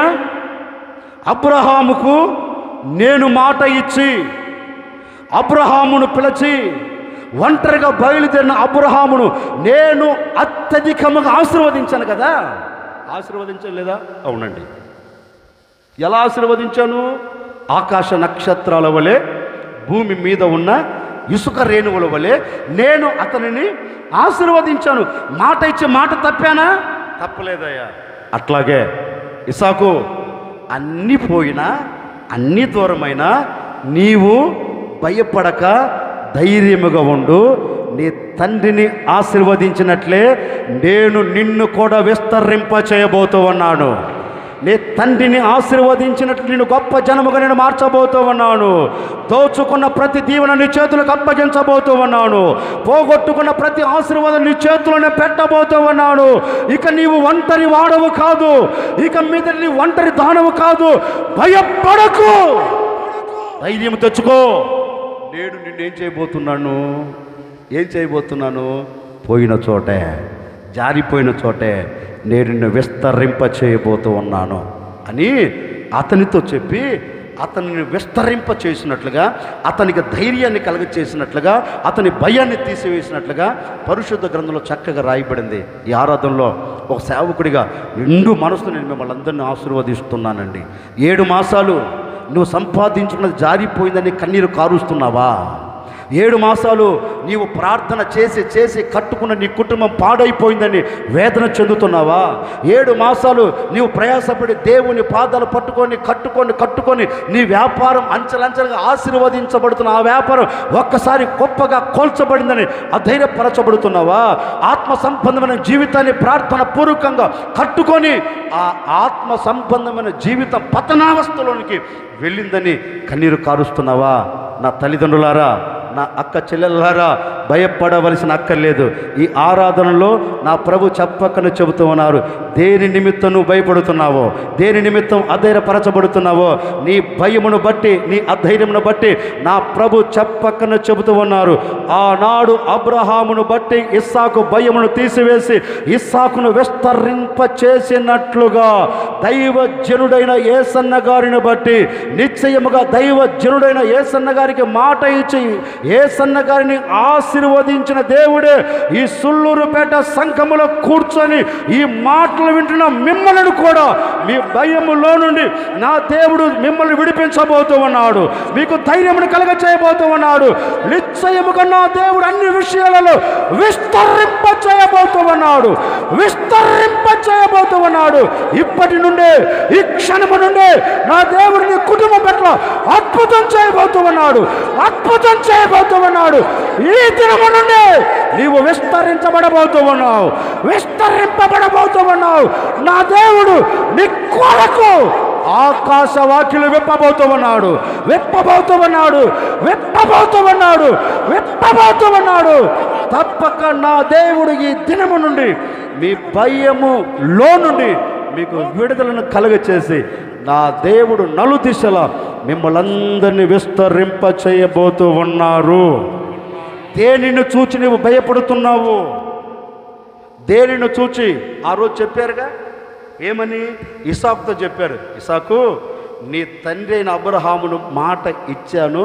అబ్రహాముకు నేను మాట ఇచ్చి అబ్రహామును పిలిచి ఒంటరిగా బయలుదేరిన అబ్రహామును నేను అత్యధికముగా ఆశీర్వదించాను కదా. ఆశీర్వదించాను లేదా? అవునండి. ఎలా ఆశీర్వదించాను? ఆకాశ నక్షత్రాల వలె, భూమి మీద ఉన్న ఇసుక రేణువుల వలె నేను అతనిని ఆశీర్వదించాను. మాట ఇచ్చి మాట తప్పానా? తప్పలేదయ్యా. అట్లాగే ఇస్సాకు, అన్నీ పోయినా, అన్నీ దూరమైనా నీవు భయపడక ధైర్యముగా ఉండు. నీ తండ్రిని ఆశీర్వదించినట్లే నేను నిన్ను కూడా విస్తరింప చేయబోతూ ఉన్నాను. నీ తండ్రిని ఆశీర్వదించినట్లు నేను గొప్ప జనముగా నేను మార్చబోతూ ఉన్నాను. దోచుకున్న ప్రతి దీవెన నీ చేతులకు అప్పగించబోతూ ఉన్నాను. పోగొట్టుకున్న ప్రతి ఆశీర్వాదం నీ చేతులను పెట్టబోతూ ఉన్నాను. ఇక నీవు ఒంటరి వాడవు కాదు, ఇక మీద నీ ఒంటరి దానవు కాదు. భయపడకు, ధైర్యం తెచ్చుకో. నేను నిన్నేం చేయబోతున్నాను? ఏం చేయబోతున్నాను? పోయిన చోటే, జారిపోయిన చోటే నేను నిన్ను విస్తరింప చేయబోతూ ఉన్నాను అని అతనితో చెప్పి, అతనిని విస్తరింప చేసినట్లుగా, అతనికి ధైర్యాన్ని కలగచేసినట్లుగా, అతని భయాన్ని తీసివేసినట్లుగా పరిశుద్ధ గ్రంథంలో చక్కగా రాయబడింది. ఈ ఆరాధనలో ఒక సేవకుడిగా నిండు మనసుతో నేను మిమ్మల్ని అందరినీ ఆశీర్వదిస్తున్నానండి. 7 మాసాలు నువ్వు సంపాదించుకున్నది జారిపోయిందని కన్నీరు కారుస్తున్నావా? 7 మాసాలు నీవు ప్రార్థన చేసి చేసి కట్టుకున్న నీ కుటుంబం పాడైపోయిందని వేదన చెందుతున్నావా? 7 మాసాలు నీవు ప్రయాసపడి దేవుని పాదాలు పట్టుకొని కట్టుకొని నీ వ్యాపారం అంచెలంచెలుగా ఆశీర్వదించబడుతున్న ఆ వ్యాపారం ఒక్కసారి గొప్పగా కోల్చబడిందని అధైర్యపరచబడుతున్నావా? ఆత్మ సంబంధమైన జీవితాన్ని ప్రార్థన పూర్వకంగా కట్టుకొని ఆ ఆత్మ సంబంధమైన జీవితం పతనావస్థలోనికి వెళ్ళిందని కన్నీరు కారుస్తున్నావా? నా తల్లిదండ్రులారా, నా అక్క చెల్లెలారా, భయపడవలసిన అక్కర్లేదు. ఈ ఆరాధనలో నా ప్రభు చెప్పకనే చెబుతూ ఉన్నారు. దేని నిమిత్తం నువ్వు భయపడుతున్నావో, దేని నిమిత్తం అధైర్యపరచబడుతున్నావో, నీ భయమును బట్టి, నీ అధైర్యమును బట్టి నా ప్రభు చెప్పకనే చెబుతూ ఉన్నారు. ఆనాడు అబ్రహామును బట్టి ఇస్సాకు భయమును తీసివేసి ఇస్సాకును విస్తరింప చేసినట్లుగా దైవజనుడైన యేసన్న గారిని బట్టి నిశ్చయముగా దైవజనుడైన యేసన్న గారికి మాట ఇచ్చి యేసన్న గారిని ఆశీర్వదించిన దేవుడే ఈ సుల్లూరుపేట సంఘములో కూర్చొని ఈ మాటలు వింటున్న మిమ్మల్ని కూడా మీ భయములో నుండి నా దేవుడు మిమ్మల్ని విడిపించబోతూ ఉన్నాడు. మీకు ధైర్యమును కలగ చేయబోతూ ఉన్నాడు. నిశ్చయముగా నా దేవుడు అన్ని విషయాలలో విస్తరింప చేయబోతూ ఉన్నాడు. విస్తరింప చేయబోతూ ఉన్నాడు. ఇప్పటి నుండే, ఈ క్షణము నుండే నా దేవుడు నీ కుటుంబం పట్ల అద్భుతం చేయబోతూ ఉన్నాడు. అద్భుతం చేయబోతూ ఉన్నాడు. ఈ దినము నుండి నీవు విస్తరించబడబోతూ ఉన్నావు. విస్తరింపబడబోతూ ఉన్నావు. నా దేవుడు నీ కొరకు ఆకాశ వాకిలు విప్పబోతూ ఉన్నాడు. విప్పబోతూ ఉన్నాడు. విప్పబోతూ ఉన్నాడు. విప్పబోతూ ఉన్నాడు. తప్పక నా దేవుడు ఈ దినము నుండి మీ భయములో నుండి మీకు విడుదలను కలుగచేసి నా దేవుడు నలుదిశలా మిమ్మల్ని అందరినీ విస్తరింప చేయబోతూ ఉన్నారు. దేనిని చూచి నువ్వు భయపడుతున్నావు? దేనిని చూచి? ఆ రోజు చెప్పారుగా, ఏమని? ఇస్సాకుతో చెప్పారు, ఇస్సాకు నీ తండ్రి అయిన అబ్రహామును మాట ఇచ్చాను,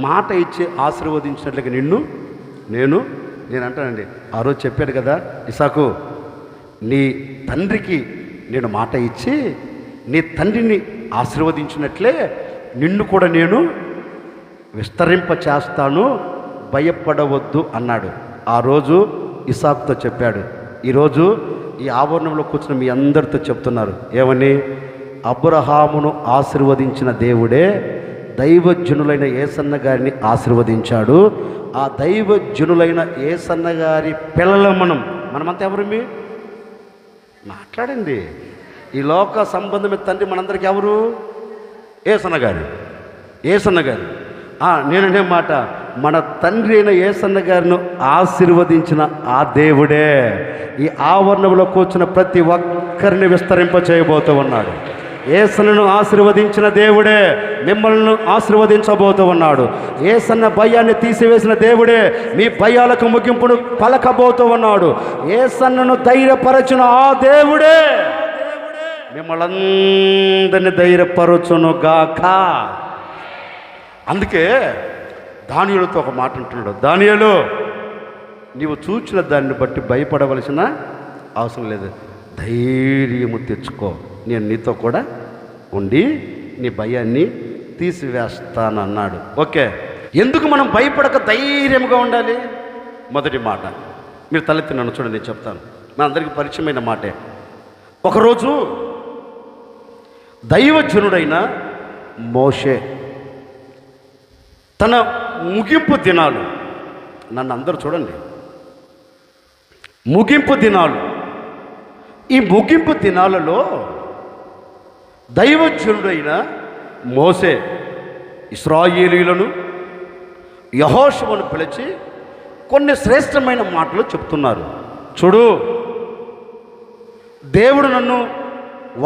మాట ఇచ్చి ఆశీర్వదించినట్లుగా నేను అంటానండి. ఆ రోజు చెప్పాడు కదా, ఇస్సాకు నీ తండ్రికి నేను మాట ఇచ్చి నీ తండ్రిని ఆశీర్వదించినట్లే నిన్ను కూడా నేను విస్తరింప చేస్తాను, భయపడవద్దు అన్నాడు. ఆ రోజు ఇసాకుతో చెప్పాడు. ఈరోజు ఈ ఆవరణంలో కూర్చున్న మీ అందరితో చెప్తున్నారు ఏమని? అబ్రహామును ఆశీర్వదించిన దేవుడే దైవజనులైన యేసన్న గారిని ఆశీర్వదించాడు. ఆ దైవజనులైన యేసన్న గారి పిల్లల మనమంతా ఎవరు? మీ మాట్లాడండి. ఈ లోక సంబంధమైన తండ్రి మనందరికీ ఎవరు? యేసన్న గారు. నేననే మాట, మన తండ్రి అయిన యేసన్న గారిని ఆశీర్వదించిన ఆ దేవుడే ఈ ఆవరణంలో కూర్చున్న ప్రతి ఒక్కరిని విస్తరింప చేయబోతూ ఉన్నాడు. యేసన్నను ఆశీర్వదించిన దేవుడే మిమ్మల్ని ఆశీర్వదించబోతూ ఉన్నాడు. యేసన్న భయాన్ని తీసివేసిన దేవుడే మీ భయాలకు ముగింపును పలకబోతూ ఉన్నాడు. యేసన్నను ధైర్యపరచిన ఆ దేవుడే మిమ్మల్ందరినీ ధైర్యపరచును గాక. అందుకే దానియేలుతో ఒక మాట అంటున్నాడు, దానియేలు నీవు చూచిన దాన్ని బట్టి భయపడవలసిన అవసరం లేదు, ధైర్యము తెచ్చుకో, నేను నీతో కూడా ఉండి నీ భయాన్ని తీసివేస్తానన్నాడు. ఓకే, ఎందుకు మనం భయపడక ధైర్యంగా ఉండాలి? మొదటి మాట మీరు తలెత్తి నన్ను చూడండి, నేను చెప్తాను. మన అందరికీ పరిచయమైన మాటే. ఒకరోజు దైవజనుడైన మోషే తన ముగింపు దినాలు, నన్ను అందరూ చూడండి, ముగింపు దినాలు, ఈ ముగింపు దినాలలో దైవజనుడైన మోషే ఇశ్రాయేలీయులను యెహోషువను పిలిచి కొన్ని శ్రేష్టమైన మాటలు చెప్తున్నారు. చూడు, దేవుడు నన్ను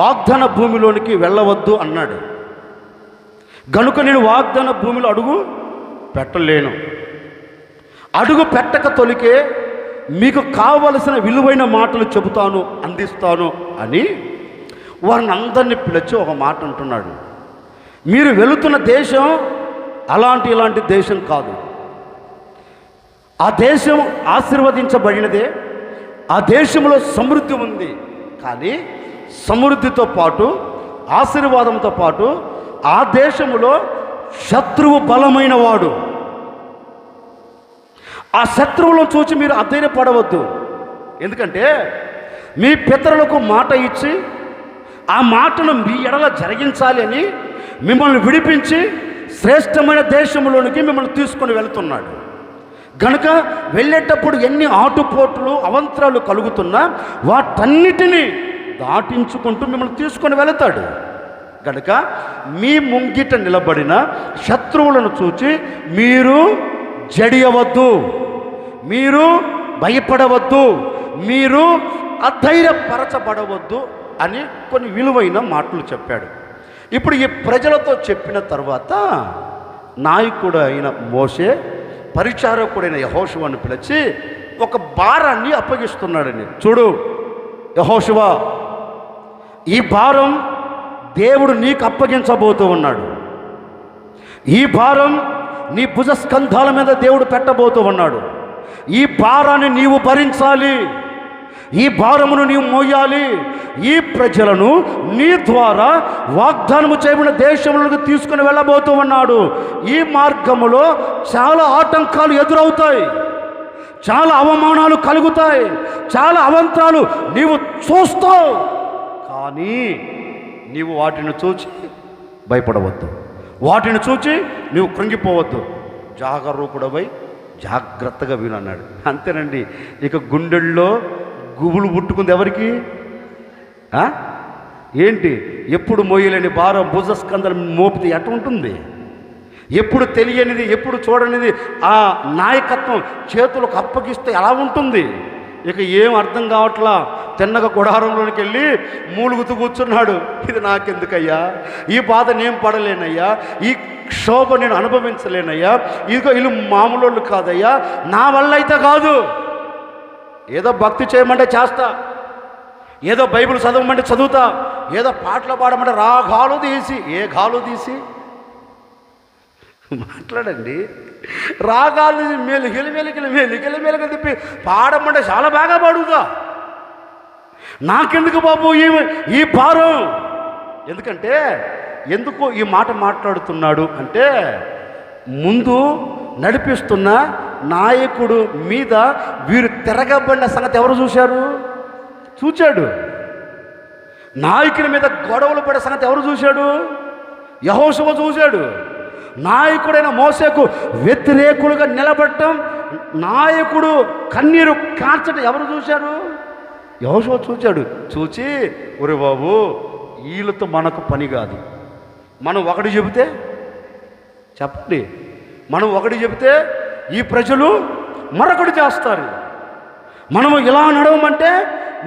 వాగ్దాన భూమిలోనికి వెళ్ళవద్దు అన్నాడు గనుక నేను వాగ్దాన భూమిలో అడుగు పెట్టలేను. అడుగు పెట్టక తొలికే మీకు కావలసిన విలువైన మాటలు చెబుతాను, అందిస్తాను అని వారిని అందరినీ పిలిచి ఒక మాట అంటున్నాడు. మీరు వెళుతున్న దేశం ఇలాంటి దేశం కాదు. ఆ దేశం ఆశీర్వదించబడినదే, ఆ దేశంలో సమృద్ధి ఉంది. కానీ సమృద్ధితో పాటు ఆశీర్వాదంతో పాటు ఆ దేశంలో శత్రువు బలమైన వాడు. ఆ శత్రువులను చూసి మీరు అధైర్యపడవద్దు. ఎందుకంటే మీ పితరులకు మాట ఇచ్చి ఆ మాటను మీ ఎడల జరిగించాలి అని మిమ్మల్ని విడిపించి శ్రేష్టమైన దేశంలోనికి మిమ్మల్ని తీసుకొని వెళుతున్నాడు. గనుక వెళ్ళేటప్పుడు ఎన్ని ఆటుపోట్లు అవంతరాలు కలుగుతున్నా వాటన్నిటినీ దాటించుకుంటూ మిమ్మల్ని తీసుకొని వెళతాడు. కనుక మీ ముంగిట నిలబడిన శత్రువులను చూచి మీరు జడియవద్దు, మీరు భయపడవద్దు, మీరు అధైర్యపరచబడవద్దు అని కొన్ని విలువైన మాటలు చెప్పాడు. ఇప్పుడు ఈ ప్రజలతో చెప్పిన తర్వాత నాయకుడు అయిన మోషే పరిచారకుడైన యెహోషువను పిలిచి ఒక భారాన్ని అప్పగిస్తున్నాడని. చూడు యెహోషువ, ఈ భారం దేవుడు నీకు అప్పగించబోతూ ఉన్నాడు. ఈ భారం నీ భుజస్కంధాల మీద దేవుడు పెట్టబోతూ ఉన్నాడు. ఈ భారాన్ని నీవు భరించాలి, ఈ భారమును నీవు మోయాలి. ఈ ప్రజలను నీ ద్వారా వాగ్దానము చేయబడిన దేశంలోకి తీసుకుని వెళ్ళబోతూ ఉన్నాడు. ఈ మార్గములో చాలా ఆటంకాలు ఎదురవుతాయి, చాలా అవమానాలు కలుగుతాయి, చాలా అవంతరాలు నీవు చూస్తావు. కానీ నీవు వాటిని చూచి భయపడవద్దు, వాటిని చూచి నీవు కృంగిపోవద్దు, జాగరూకుడవై జాగ్రత్తగా వినన్నాడు. అంతేనండి. ఇక గుండెల్లో గుబులు పుట్టుకుంది ఎవరికి? ఏంటి? ఎప్పుడు మోయలేని భారం భుజస్కంధం మోపితే ఎట్ట ఉంటుంది? ఎప్పుడు తెలియనిది, ఎప్పుడు చూడనిది ఆ నాయకత్వం చేతులకు అప్పగిస్తే ఎలా ఉంటుంది? ఇక ఏం అర్థం కావట్లా. తిన్నగా గుడారంలోనికి వెళ్ళి మూలుగుతూ కూర్చున్నాడు. ఇది నాకెందుకయ్యా, ఈ బాధ నేను పడలేనయ్యా, ఈ క్షోభ నేను అనుభవించలేనయ్యా, ఇదిగో వీళ్ళు మామూలు కాదయ్యా, నా వల్ల అయితే కాదు. ఏదో భక్తి చేయమంటే చేస్తా, ఏదో బైబిల్ చదవమంటే చదువుతా, ఏదో పాటలు పాడమంటే రాగాలు తీసి ఏ గాలు తీసి మాట్లాడండి. రాగాలు మెలికలు మెలికలు మెలికలు మెలికలు తిప్పి పాడమంటే చాలా బాగా పాడుతా. నాకెందుకు బాబు ఈ భారం? ఎందుకంటే ఎందుకు ఈ మాట మాట్లాడుతున్నాడు అంటే, ముందు నడిపిస్తున్న నాయకుడు మీద వీరు తిరగబడిన సంగతి ఎవరు చూశాడు? నాయకుని మీద గొడవలు పడే సంగతి ఎవరు చూశాడు? యెహోషువ చూశాడు. నాయకుడైన మోషేకు వ్యతిరేకులుగా నిలబడటం, నాయకుడు కన్నీరు కార్చడం ఎవరు చూశారు? యెహోషువ చూశాడు. చూచి, ఒరే బాబు, వీళ్ళతో మనకు పని కాదు. మనం ఒకటి చెబితే, చెప్పండి, మనం ఒకటి చెబితే ఈ ప్రజలు మరొకటి చేస్తారు. మనము ఇలా నడవమంటే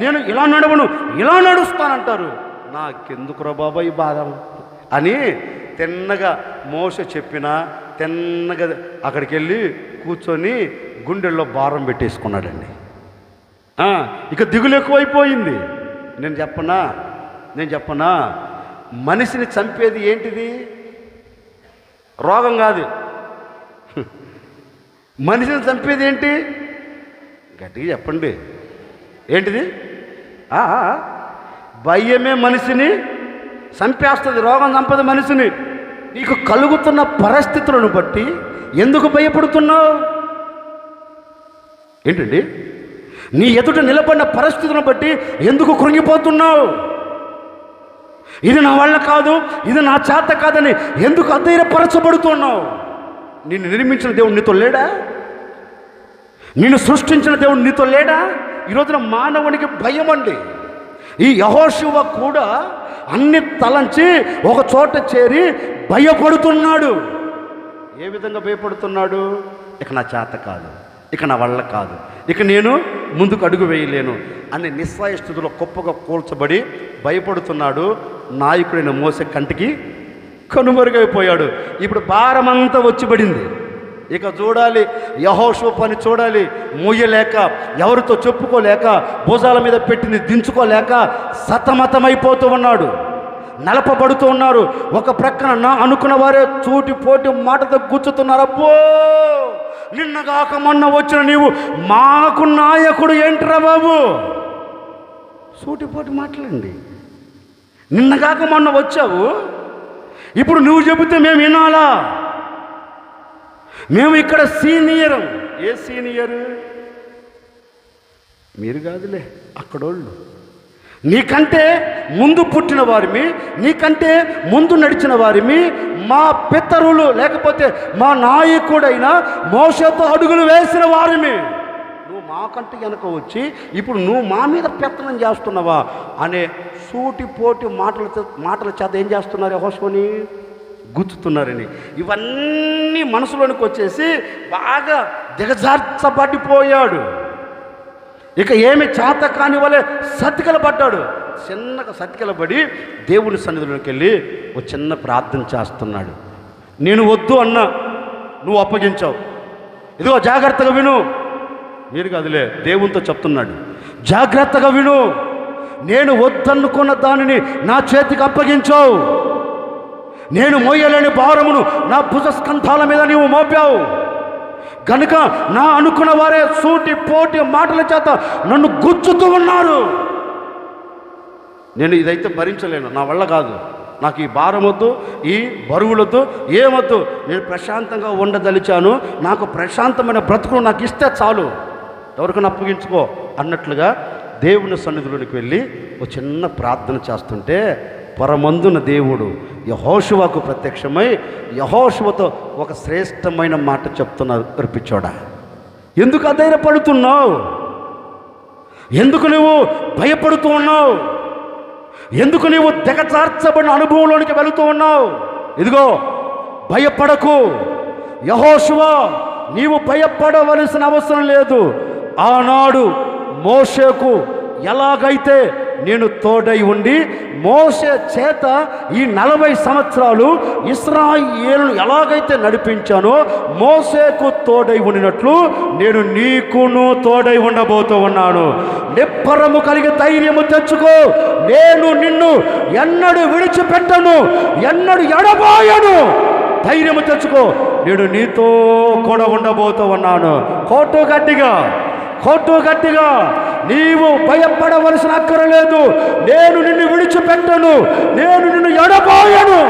నేను ఇలా నడవను, ఇలా నడుస్తానంటారు. నాకెందుకురా బాబా ఈ బాధ అని తిన్నగా మోషే చెప్పినా తిన్నగా అక్కడికి వెళ్ళి కూర్చొని గుండెల్లో భారం పెట్టేసుకున్నాడండి. ఇక దిగులు ఎక్కువైపోయింది. నేను చెప్పనా మనిషిని చంపేది ఏంటిది? రోగం కాదు. మనిషిని చంపేది ఏంటి? గట్టిగా చెప్పండి, ఏంటిది? భయమే మనిషిని చంపేస్తుంది. రోగం చంపదు మనిషిని. నీకు కలుగుతున్న పరిస్థితులను బట్టి ఎందుకు భయపడుతున్నావు? ఏంటండి? నీ ఎదుట నిలబడిన పరిస్థితులను బట్టి ఎందుకు కృంగిపోతున్నావు? ఇది నా వల్ల కాదు, ఇది నా చేత కాదని ఎందుకు అధైర్యపరచబడుతున్నావు? నిన్ను నిర్మించిన దేవుడు నీతో లేడా? నిన్ను సృష్టించిన దేవుడు నీతో లేడా? ఈ రోజున మానవునికి భయం అండి. ఈ యెహోషువ కూడా అన్ని తలంచి ఒక చోట చేరి భయపడుతున్నాడు. ఏ విధంగా భయపడుతున్నాడు? ఇక నా చేత కాదు, ఇక నా వల్ల కాదు, ఇక నేను ముందుకు అడుగు వేయలేను అనే నిస్సహాయ స్థితిలో గొప్పగా కూల్చబడి భయపడుతున్నాడు. నాయకుడైన మోసే కంటికి కనుమరుగైపోయాడు. ఇప్పుడు భారమంతా వచ్చి పడింది. ఇక చూడాలి, యెహోషువ పని చూడాలి. మూయలేక, ఎవరితో చెప్పుకోలేక, భుజాల మీద పెట్టింది దించుకోలేక సతమతమైపోతూ ఉన్నాడు. నలపబడుతూ ఉన్నారు. ఒక ప్రక్కన నా అనుకున్న వారే చూటి పోటీ మాటతో గుచ్చుతున్నారు. అబ్బో, నిన్నగాక మొన్న వచ్చిన నీవు మాకు నాయకుడు ఏంట్రా బాబు? సూటిపోటి మాటలండి. నిన్నగాక మొన్న వచ్చావు, ఇప్పుడు నువ్వు చెబితే మేము వినాలా? మేము ఇక్కడ సీనియర్. A senior? మీరు కాదులే, అక్కడోళ్ళు. నీకంటే ముందు పుట్టిన వారిమి, నీకంటే ముందు నడిచిన వారిమి, మా పితరులు లేకపోతే మా నాయకుడైన మోషేతో అడుగులు వేసిన వారిమి. నువ్వు మాకంటే వెనక వచ్చి ఇప్పుడు నువ్వు మా మీద పెత్తనం చేస్తున్నావా అనే సూటిపోటి మాటల చేత ఏం చేస్తున్నారు? యెహోషువని గుచ్చుతున్నారని. ఇవన్నీ మనసులోనికి వచ్చేసి బాగా దిగజార్చబడిపోయాడు. ఇక ఏమి చేత కాని వలె సతికిలబడ్డాడు. చిన్నగా సతికిలబడి దేవుని సన్నిధిలోకి వెళ్ళి ఒక చిన్న ప్రార్థన చేస్తున్నాడు. నేను వద్దు అన్నా, నువ్వు అప్పగించావు. ఇదిగో జాగ్రత్తగా విను. మీరు కాదులే, దేవునితో చెప్తున్నాడు. జాగ్రత్తగా విను. నేను వద్దనుకున్న దానిని నా చేతికి అప్పగించావు. నేను మోయలేని భారమును నా భుజస్కంధాల మీద నీవు మోపావు గనుక నా అనుకున్న వారే సూటి పోటీ మాటల చేత నన్ను గుచ్చుతూ ఉన్నారు. నేను ఇదైతే భరించలేను, నా వల్ల కాదు. నాకు ఈ భారం వద్దు, ఈ బరువులొద్దు, ఏమొద్దు. నేను ప్రశాంతంగా ఉండదలిచాను. నాకు ప్రశాంతమైన బ్రతుకును నాకు ఇస్తే చాలు, ఎవరికైనా అప్పగించుకో అన్నట్లుగా దేవుని సన్నిధిలోనికి వెళ్ళి ఒక చిన్న ప్రార్థన చేస్తుంటే పరమందున దేవుడు యెహోషువకు ప్రత్యక్షమై యెహోషువతో ఒక శ్రేష్టమైన మాట చెప్తున్నారు. అర్పించోడా, ఎందుకు అధైర్యపడుతున్నావు? ఎందుకు నువ్వు భయపడుతూ ఉన్నావు? ఎందుకు నువ్వు దిగజార్చబడిన అనుభవంలోనికి వెళుతూ ఉన్నావు? ఇదిగో, భయపడకు. యెహోషువ, నీవు భయపడవలసిన అవసరం లేదు. ఆనాడు మోషేకు ఎలాగైతే నేను తోడై ఉండి మోషే చేత ఈ 40 సంవత్సరాలు ఇశ్రాయేలును ఎలాగైతే నడిపించానో మోషేకు తోడై ఉండినట్లు నేను నీకును తోడై ఉండబోతూ ఉన్నాను. నిబ్బరము కలిగి ధైర్యము తెచ్చుకో. నేను నిన్ను ఎన్నడూ విడిచిపెట్టను, ఎన్నడూ ఎడబాయను. ధైర్యము తెచ్చుకో, నేను నీతో కూడా ఉండబోతూ ఉన్నాను. కోటు గట్టిగా నీవు భయపడవలసిన అక్కరలేదు. నేను నిన్ను విడిచిపెట్టను, నేను నిన్ను ఎడబాయను.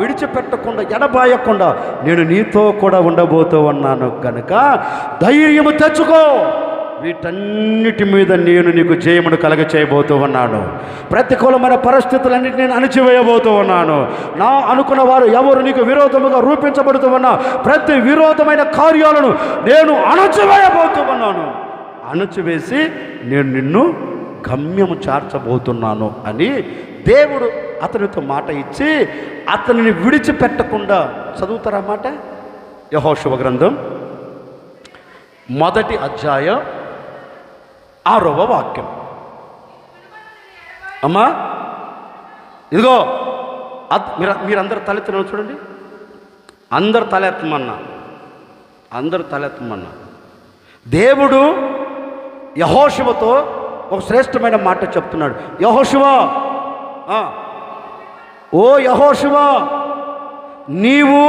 విడిచిపెట్టకుండా ఎడబాయకుండా నేను నీతో కూడా ఉండబోతూ ఉన్నాను కనుక ధైర్యము తెచ్చుకో. వీటన్నిటి మీద నేను నీకు జయమును కలగ చేయబోతూ ఉన్నాను. ప్రతికూలమైన పరిస్థితులన్నింటినీ నేను అణిచివేయబోతూ ఉన్నాను. నా అనుకున్న వారు ఎవరు నీకు విరోధముగా రూపించబడుతూ ఉన్నా ప్రతి విరోధమైన కార్యాలను నేను అణచివేయబోతూ ఉన్నాను. అణచివేసి నేను నిన్ను గమ్యము చేర్చబోతున్నాను అని దేవుడు అతనితో మాట ఇచ్చి అతనిని విడిచిపెట్టకుండా, చదువుతారా మాట? యెహోషువ గ్రంథం 1వ అధ్యాయం 6వ వాక్యం. అమ్మా ఇదిగో మీరందరూ తలెత్తున చూడండి. అందరు తలెత్తమన్నా దేవుడు యెహోషువతో ఒక శ్రేష్టమైన మాట చెప్తున్నాడు. యెహోషువా, ఓ యెహోషువా, నీవు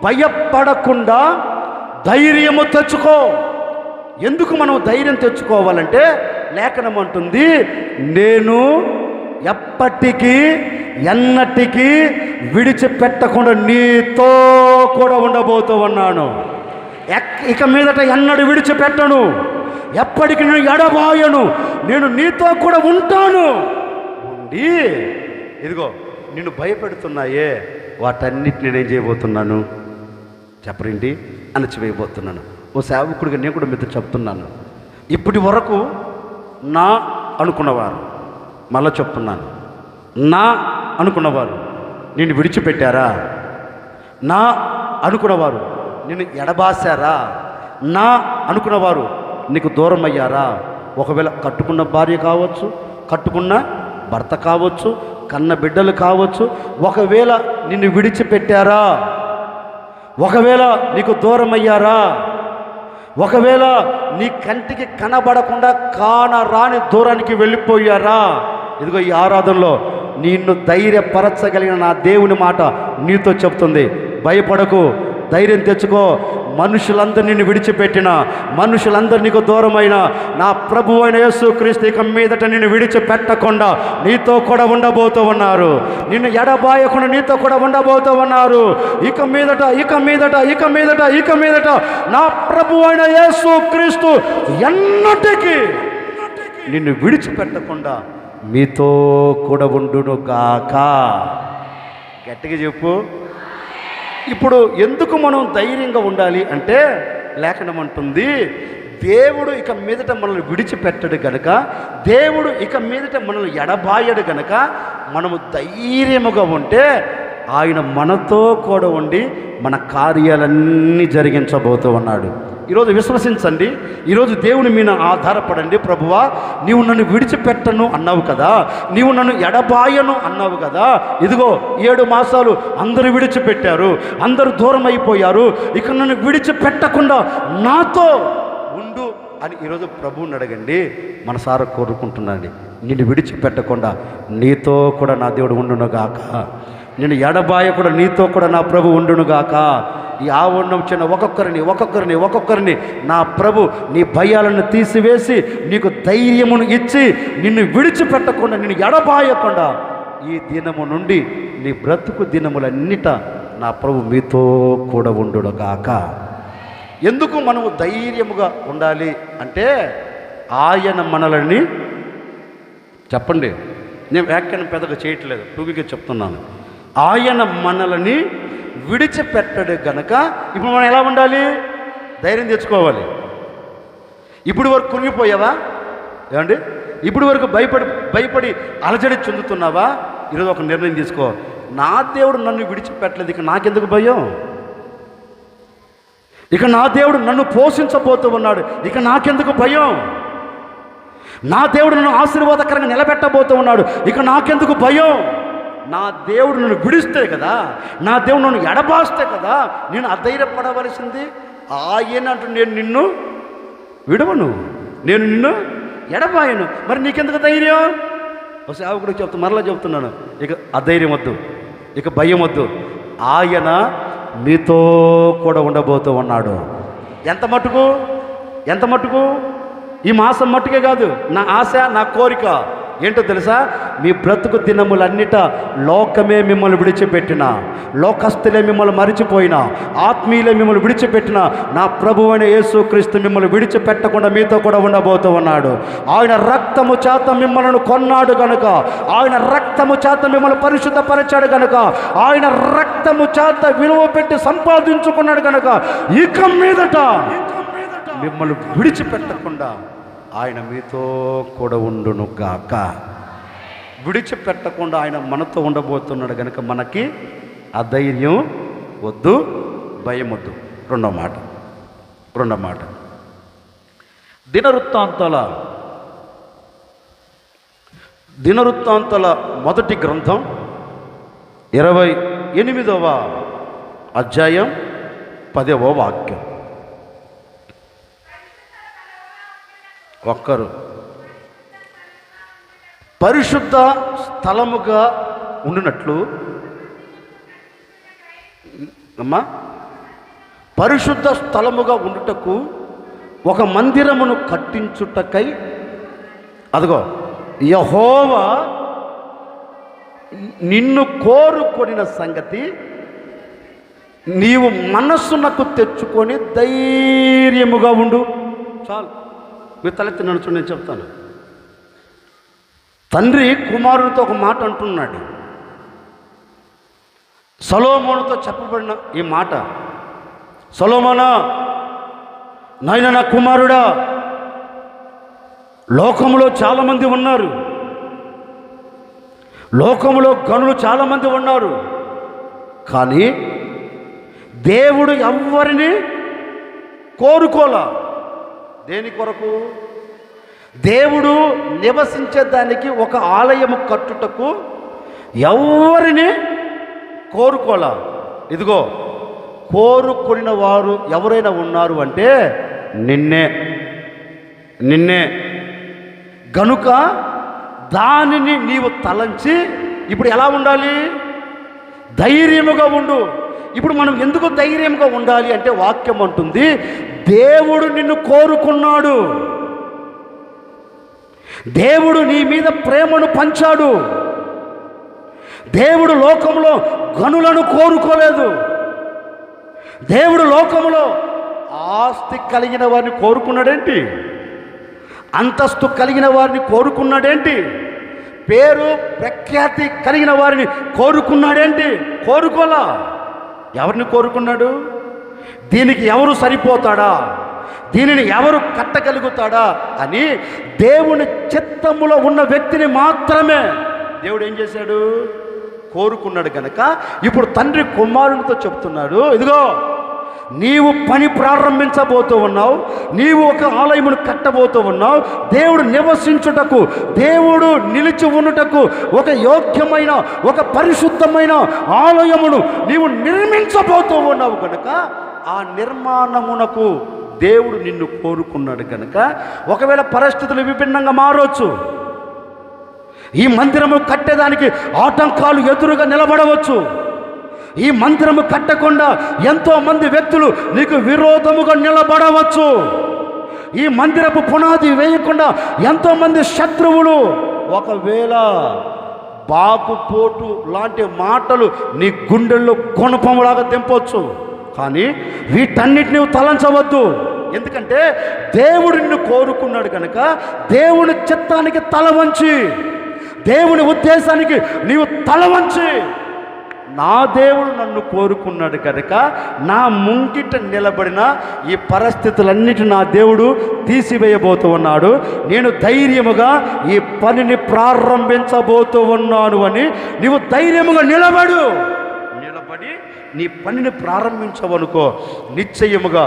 భయపడకుండా ధైర్యము తెచ్చుకో. ఎందుకు మనం ధైర్యం తెచ్చుకోవాలంటే లేఖనం అంటుంది, నేను ఎప్పటికీ ఎన్నటికీ విడిచిపెట్టకుండా నీతో కూడా ఉండబోతూ ఉన్నాను. ఇక మీదట ఎన్నడూ విడిచిపెట్టను, ఎప్పటికీ నేను ఎడబాయను, నేను నీతో కూడా ఉంటాను. ఉండి ఇదిగో నిన్ను భయపెడుతున్నాయే వాటన్నిటిని నేనేం చేయబోతున్నాను చెప్పరేంటి? అణచివేయబోతున్నాను. ఓ సేవకుడిగా నేను కూడా మీతో చెప్తున్నాను, ఇప్పటి వరకు నా అనుకున్నవారు, మళ్ళీ చెప్తున్నాను, నా అనుకున్నవారు నిన్ను విడిచిపెట్టారా? నా అనుకున్నవారు నిన్ను ఎడబాసారా? నా అనుకున్నవారు నీకు దూరం అయ్యారా? ఒకవేళ కట్టుకున్న భార్య కావచ్చు, కట్టుకున్న భర్త కావచ్చు, కన్న బిడ్డలు కావచ్చు, ఒకవేళ నిన్ను విడిచిపెట్టారా? ఒకవేళ నీకు దూరం అయ్యారా? ఒకవేళ నీ కంటికి కనబడకుండా కానరాని దూరానికి వెళ్ళిపోయారా? ఇదిగో ఈ ఆరాధనలో నిన్ను ధైర్యపరచగలిగిన నా దేవుని మాట నీతో చెప్తుంది. భయపడకు, ధైర్యం తెచ్చుకో. మనుషులందరూ నిన్ను విడిచిపెట్టిన, మనుషులందరూ నీకు దూరమైన నా ప్రభు అయిన యేసుక్రీస్తు ఇక మీదట నిన్ను విడిచిపెట్టకుండా నీతో కూడా ఉండబోతూ ఉన్నారు. నిన్ను ఎడబాయకుండా నీతో కూడా ఉండబోతూ ఉన్నారు. ఇక మీదట నా ప్రభు అయిన యేసుక్రీస్తు ఎన్నటికీ నిన్ను విడిచిపెట్టకుండా మీతో కూడా ఉండును గాక. గట్టిగా చెప్పు. ఇప్పుడు ఎందుకు మనం ధైర్యంగా ఉండాలి అంటే లేఖనం అంటుంది, దేవుడు ఇక మీదట మనల్ని విడిచిపెట్టడు గనక, దేవుడు ఇక మీదట మనల్ని ఎడబాయడు గనక మనము ధైర్యముగా ఉంటే ఆయన మనతో కూడా ఉండి మన కార్యాలన్నీ జరిగించబోతూ ఉన్నాడు. ఈరోజు విశ్వసించండి, ఈరోజు దేవుని మీద ఆధారపడండి. ప్రభువా, నీవు నన్ను విడిచిపెట్టను అన్నావు కదా, నీవు నన్ను ఎడబాయను అన్నావు కదా. ఇదిగో 7 మాసాలు అందరూ విడిచిపెట్టారు, అందరూ దూరం అయిపోయారు, ఇక నన్ను విడిచిపెట్టకుండా నాతో ఉండు అని ఈరోజు ప్రభువుని అడగండి. మనసారా కోరుకుంటున్నాండి, నిన్ను విడిచిపెట్టకుండా నీతో కూడా నా దేవుడు ఉండునుగాక, నేను ఎడబాయకుండా నీతో కూడా నా ప్రభు ఉండునుగాక. ఈ ఆవరణం చిన్న ఒక్కొక్కరిని నా ప్రభు నీ భయాలను తీసివేసి నీకు ధైర్యమును ఇచ్చి నిన్ను విడిచిపెట్టకుండా, నిన్ను ఎడబాయకుండా ఈ దినము నుండి నీ బ్రతుకు దినములన్నిట నా ప్రభు మీతో కూడా ఉండునుగాక. ఎందుకు మనము ధైర్యముగా ఉండాలి అంటే ఆయన మనల్ని, చెప్పండి, నేను వ్యాఖ్యానం పెద్దగా చేయట్లేదు, టూకీగా చెప్తున్నాను, ఆయన మనల్ని విడిచిపెట్టడు గనక ఇప్పుడు మనం ఎలా ఉండాలి? ధైర్యం తెచ్చుకోవాలి. ఇప్పుడు వరకు కృంగిపోయావా? ఏమండి, ఇప్పుడు వరకు భయపడి అలజడి చెందుతున్నావా? ఈరోజు ఒక నిర్ణయం తీసుకో, నా దేవుడు నన్ను విడిచిపెట్టలేదు, ఇక నాకెందుకు భయం? ఇక నా దేవుడు నన్ను పోషించబోతూ ఉన్నాడు, ఇక నాకెందుకు భయం? నా దేవుడు నన్ను ఆశీర్వాదకరంగా నిలబెట్టబోతూ ఉన్నాడు, ఇక నాకెందుకు భయం? నా దేవుడు నన్ను విడిస్తే కదా, నా దేవుడు నన్ను ఎడబాస్తే కదా నేను అధైర్యపడవలసింది. ఆయన అంటూ నేను నిన్ను విడవను, నేను నిన్ను ఎడబాయను, మరి నీకెందుకు ధైర్యం? ఒక సేవకుడికి మరలా చెప్తున్నాను, ఇక అధైర్యం వద్దు, ఇక భయం వద్దు. ఆయన మీతో కూడా ఉండబోతూ ఉన్నాడు. ఎంత మటుకు ఈ మాసం మట్టుకే కాదు, నా ఆశ, నా కోరిక ఏంటో తెలుసా? మీ బ్రతుకు దినములన్నిట లోకమే మిమ్మల్ని విడిచిపెట్టిన, లోకస్తులే మిమ్మల్ని మరిచిపోయినా, ఆత్మీయులే మిమ్మల్ని విడిచిపెట్టిన నా ప్రభువైన యేసుక్రీస్తు మిమ్మల్ని విడిచిపెట్టకుండా మీతో కూడా ఉండబోతూ ఉన్నాడు. ఆయన రక్తము చేత మిమ్మల్ని కొన్నాడు గనుక, ఆయన రక్తము చేత మిమ్మల్ని పరిశుద్ధపరిచాడు గనుక, ఆయన రక్తము చేత విలువ పెట్టి సంపాదించుకున్నాడు గనుక ఇక మీదట మిమ్మల్ని విడిచిపెట్టకుండా ఆయన మీతో కూడా ఉండును గాక. విడిచిపెట్టకుండా ఆయన మనతో ఉండబోతున్నాడు కనుక మనకి అధైర్యం వద్దు, భయం వద్దు. రెండో మాట దినవృత్తాంతాల మొదటి గ్రంథం 28వ అధ్యాయం 10వ వాక్యం. ఒక్కరు పరిశుద్ధ స్థలముగా ఉండినట్లు, అమ్మా, పరిశుద్ధ స్థలముగా ఉండుటకు ఒక మందిరమును కట్టించుటకై అదిగో యెహోవా నిన్ను కోరుకొనిన సంగతి నీవు మనస్సునకు తెచ్చుకొని ధైర్యముగా ఉండు. చాలు, మీరు తలెత్తి నడుచు, నేను చెప్తాను. తండ్రి కుమారునితో ఒక మాట అంటున్నాడు. సొలొమోనుతో చెప్పబడిన ఈ మాట, సొలొమోనా, నాయన నా కుమారుడా, లోకములో చాలామంది ఉన్నారు, లోకములో గనులు చాలామంది ఉన్నారు, కానీ దేవుడు ఎవ్వరిని కోరుకోలా. దేని కొరకు? దేవుడు నివసించేదానికి ఒక ఆలయము కట్టుటకు ఎవరిని కోరుకోలా. ఇదిగో, కోరుకున్న వారు ఎవరైనా ఉన్నారు అంటే నిన్నే గనుక దానిని నీవు తలంచి ఇప్పుడు ఎలా ఉండాలి? ధైర్యముగా ఉండు. ఇప్పుడు మనం ఎందుకు ధైర్యంగా ఉండాలి అంటే వాక్యం అంటుంది, దేవుడు నిన్ను కోరుకున్నాడు, దేవుడు నీ మీద ప్రేమను పంచాడు. దేవుడు లోకంలో గనులను కోరుకోలేదు. దేవుడు లోకంలో ఆస్తి కలిగిన వారిని కోరుకున్నాడేంటి? అంతస్తు కలిగిన వారిని కోరుకున్నాడేంటి? పేరు ప్రఖ్యాతి కలిగిన వారిని కోరుకున్నాడేంటి? కోరుకోలా. ఎవరిని కోరుకున్నాడు? దీనికి ఎవరు సరిపోతాడా, దీనిని ఎవరు కట్టగలుగుతాడా అని దేవుని చిత్తములో ఉన్న వ్యక్తిని మాత్రమే దేవుడు ఏం చేశాడు? కోరుకున్నాడు కనుక ఇప్పుడు తండ్రి కుమారునితో చెప్తున్నాడు, ఇదిగో నీవు పని ప్రారంభించబోతూ ఉన్నావు, నీవు ఒక ఆలయమును కట్టబోతూ ఉన్నావు, దేవుడు నివసించుటకు, దేవుడు నిలిచి ఉండుటకు ఒక యోగ్యమైన, ఒక పరిశుద్ధమైన ఆలయమును నీవు నిర్మించబోతూ ఉన్నావు కనుక ఆ నిర్మాణమునకు దేవుడు నిన్ను కోరుకున్నాడు కనుక ఒకవేళ పరిస్థితులు విభిన్నంగా మారవచ్చు, ఈ మందిరము కట్టేదానికి ఆటంకాలు ఎదురుగా నిలబడవచ్చు, ఈ మందిరము కట్టకుండా ఎంతోమంది వ్యక్తులు నీకు విరోధముగా నిలబడవచ్చు, ఈ మందిరపు పునాది వేయకుండా ఎంతోమంది శత్రువులు ఒకవేళ బాకుపోటు లాంటి మాటలు నీ గుండెల్లో గుణపములాగా తెంపవచ్చు. కానీ వీటన్నిటిని తలంచవద్దు. ఎందుకంటే దేవుడు నిన్ను కోరుకున్నాడు కనుక దేవుని చిత్తానికి తల వంచి, దేవుని ఉద్దేశానికి నీవు తల వంచి, నా దేవుడు నన్ను కోరుకున్నాడు కనుక నా ముంగిట నిలబడిన ఈ పరిస్థితులన్నిటి నా దేవుడు తీసివేయబోతూ ఉన్నాడు, నేను ధైర్యముగా ఈ పనిని ప్రారంభించబోతూ ఉన్నాను అని నీవు ధైర్యముగా నిలబడి నీ పనిని ప్రారంభించవనుకో, నిశ్చయముగా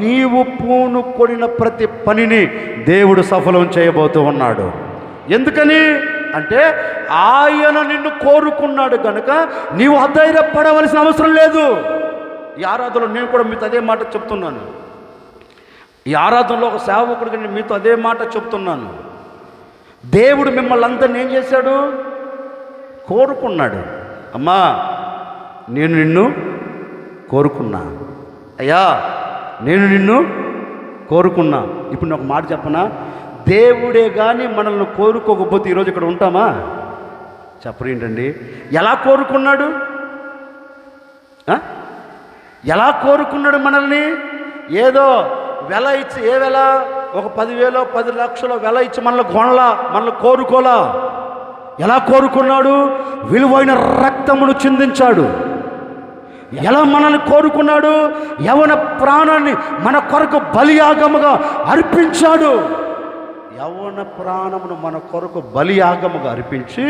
నీవు పూనుకొనిన ప్రతి పనిని దేవుడు సఫలం చేయబోతూ ఉన్నాడు. ఎందుకని అంటే ఆయన నిన్ను కోరుకున్నాడు కనుక నీవు అధైర్యపడవలసిన అవసరం లేదు. ఈ ఆరాధనలో నేను కూడా మీతో అదే మాట చెప్తున్నాను. ఈ ఆరాధనలో ఒక సేవకుడిగా నేను మీతో అదే మాట చెప్తున్నాను. దేవుడు మిమ్మల్ని అందరినీ ఏం చేశాడు? కోరుకున్నాడు. అమ్మా, నేను నిన్ను కోరుకున్నా, అయ్యా నేను నిన్ను కోరుకున్నా. ఇప్పుడు నేను ఒక మాట చెప్పనా, దేవుడే కానీ మనల్ని కోరుకోకపోతే ఈరోజు ఇక్కడ ఉంటామా? చెప్పరేంటండి. ఎలా కోరుకున్నాడు? ఎలా కోరుకున్నాడు మనల్ని? ఏదో వెల ఇచ్చి, ఏ వెల, ఒక 10,000 10 లక్షలు వెల ఇచ్చి మనల్ని కోరుకోలా. ఎలా కోరుకున్నాడు? విలువైన రక్తమును చిందించాడు. ఎలా మనల్ని కోరుకున్నాడు? యవన ప్రాణాన్ని మన కొరకు బలియాగముగా అర్పించాడు. యవన ప్రాణమును మన కొరకు బలియాగముగా అర్పించి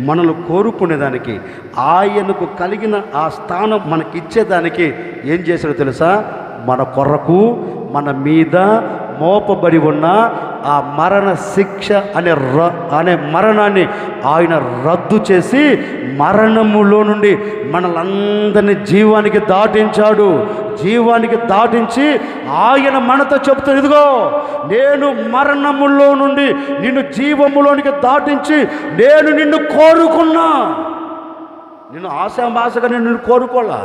మనల్ని కోరుకునేదానికి, ఆయనకు కలిగిన ఆ స్థానం మనకిచ్చేదానికి ఏం చేశాడో తెలుసా? మన కొరకు మన మీద మోపబడి ఉన్న ఆ మరణ శిక్ష అనే మరణాన్ని ఆయన రద్దు చేసి మరణములో నుండి మనలందరినీ జీవానికి దాటించాడు. జీవానికి దాటించి ఆయన మనతో చెప్తాడు, ఇదిగో నేను మరణములో నుండి నిన్ను జీవములోనికి దాటించి నేను నిన్ను కోరుకున్నా. నిన్ను ఆశామాసగా నిన్ను కోరుకోలా.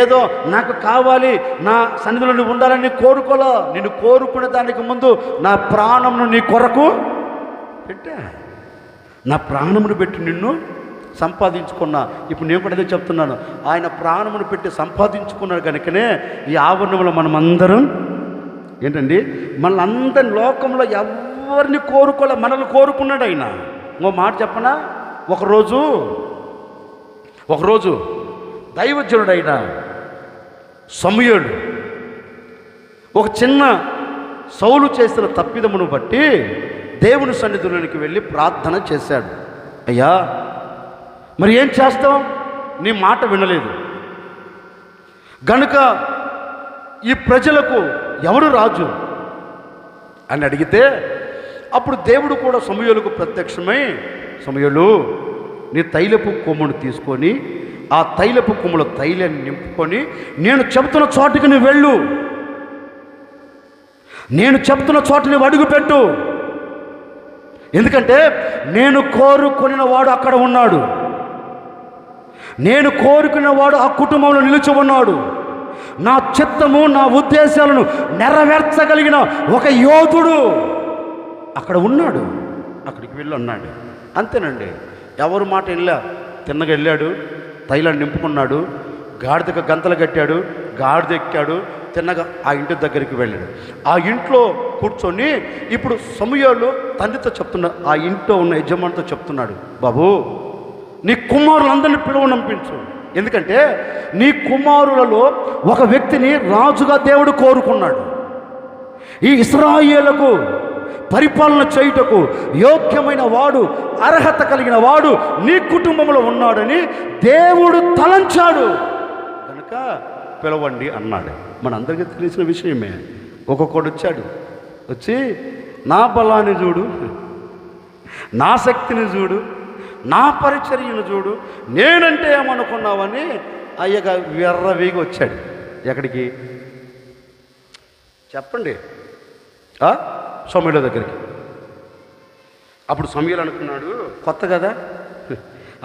ఏదో నాకు కావాలి, నా సన్నిధిలో నువ్వు ఉండాలని కోరుకోలా. నిన్ను కోరుకునే దానికి ముందు నా ప్రాణమును నీ కొరకు పెట్టా. నా ప్రాణమును పెట్టి నిన్ను సంపాదించుకున్నా. ఇప్పుడు నేను కూడా అదే చెప్తున్నాను, ఆయన ప్రాణమును పెట్టి సంపాదించుకున్నాడు కనుకనే ఈ ఆవరణంలో మనమందరం ఏంటండి, మనల్ని లోకంలో ఎవరిని కోరుకోలే, మనల్ని కోరుకున్నాడు ఆయన. ఇంకో మాట చెప్పనా, ఒకరోజు దైవజనుడైన సమూయేలు ఒక చిన్న సౌలు చేసిన తప్పిదమును బట్టి దేవుని సన్నిధిలోనికి వెళ్ళి ప్రార్థన చేశాడు. అయ్యా, మరి ఏం చేస్తాం? నీ మాట వినలేదు గనుక ఈ ప్రజలకు ఎవరు రాజు అని అడిగితే, అప్పుడు దేవుడు కూడా సమూయేలుకు ప్రత్యక్షమై, సమూయేలు, నీ తైలపు కొమ్మును తీసుకొని ఆ తైలపు కొమ్ముల తైలాన్ని నింపుకొని నేను చెబుతున్న చోటుకి నువ్వు వెళ్ళు, నేను చెబుతున్న చోటు నువ్వు అడుగుపెట్టు. ఎందుకంటే నేను కోరుకున్న వాడు అక్కడ ఉన్నాడు, నేను కోరుకున్న వాడు ఆ కుటుంబంలో నిలిచి ఉన్నాడు. నా చిత్తము నా ఉద్దేశాలను నెరవేర్చగలిగిన ఒక యోధుడు అక్కడ ఉన్నాడు, అక్కడికి వెళ్ళి అన్నాడు. అంతేనండి. ఎవరు మాట వెళ్ళా, తిన్నగా వెళ్ళాడు, తైలాన్ని నింపుకున్నాడు, గాడిదకు గంతలు కట్టాడు, గాడిద ఎక్కాడు, తిన్నగా ఆ ఇంటి దగ్గరికి వెళ్ళాడు. ఆ ఇంట్లో కూర్చొని ఇప్పుడు సమూయేలు తండ్రితో చెప్తున్నాడు, ఆ ఇంట్లో ఉన్న యజమానితో చెప్తున్నాడు, బాబు నీ కుమారులందరినీ పిలువనంపించు. ఎందుకంటే నీ కుమారులలో ఒక వ్యక్తిని రాజుగా దేవుడు కోరుకున్నాడు. ఈ ఇశ్రాయేలుకు పరిపాలన చేయుటకు యోగ్యమైన వాడు, అర్హత కలిగిన వాడు నీ కుటుంబంలో ఉన్నాడని దేవుడు తలంచాడు కనుక పిలవండి అన్నాడు. మనందరికీ తెలిసిన విషయమే. ఒక్కొక్కడు వచ్చి నా బలాన్ని చూడు, నా శక్తిని చూడు, నా పరిచర్యను చూడు, నేనంటే ఏమనుకున్నావని అయ్యగా వెర్రవేగి వచ్చాడు. ఎక్కడికి చెప్పండి? సమూయేలు దగ్గరికి. అప్పుడు సమూయేలు అనుకున్నాడు, కొత్త కదా,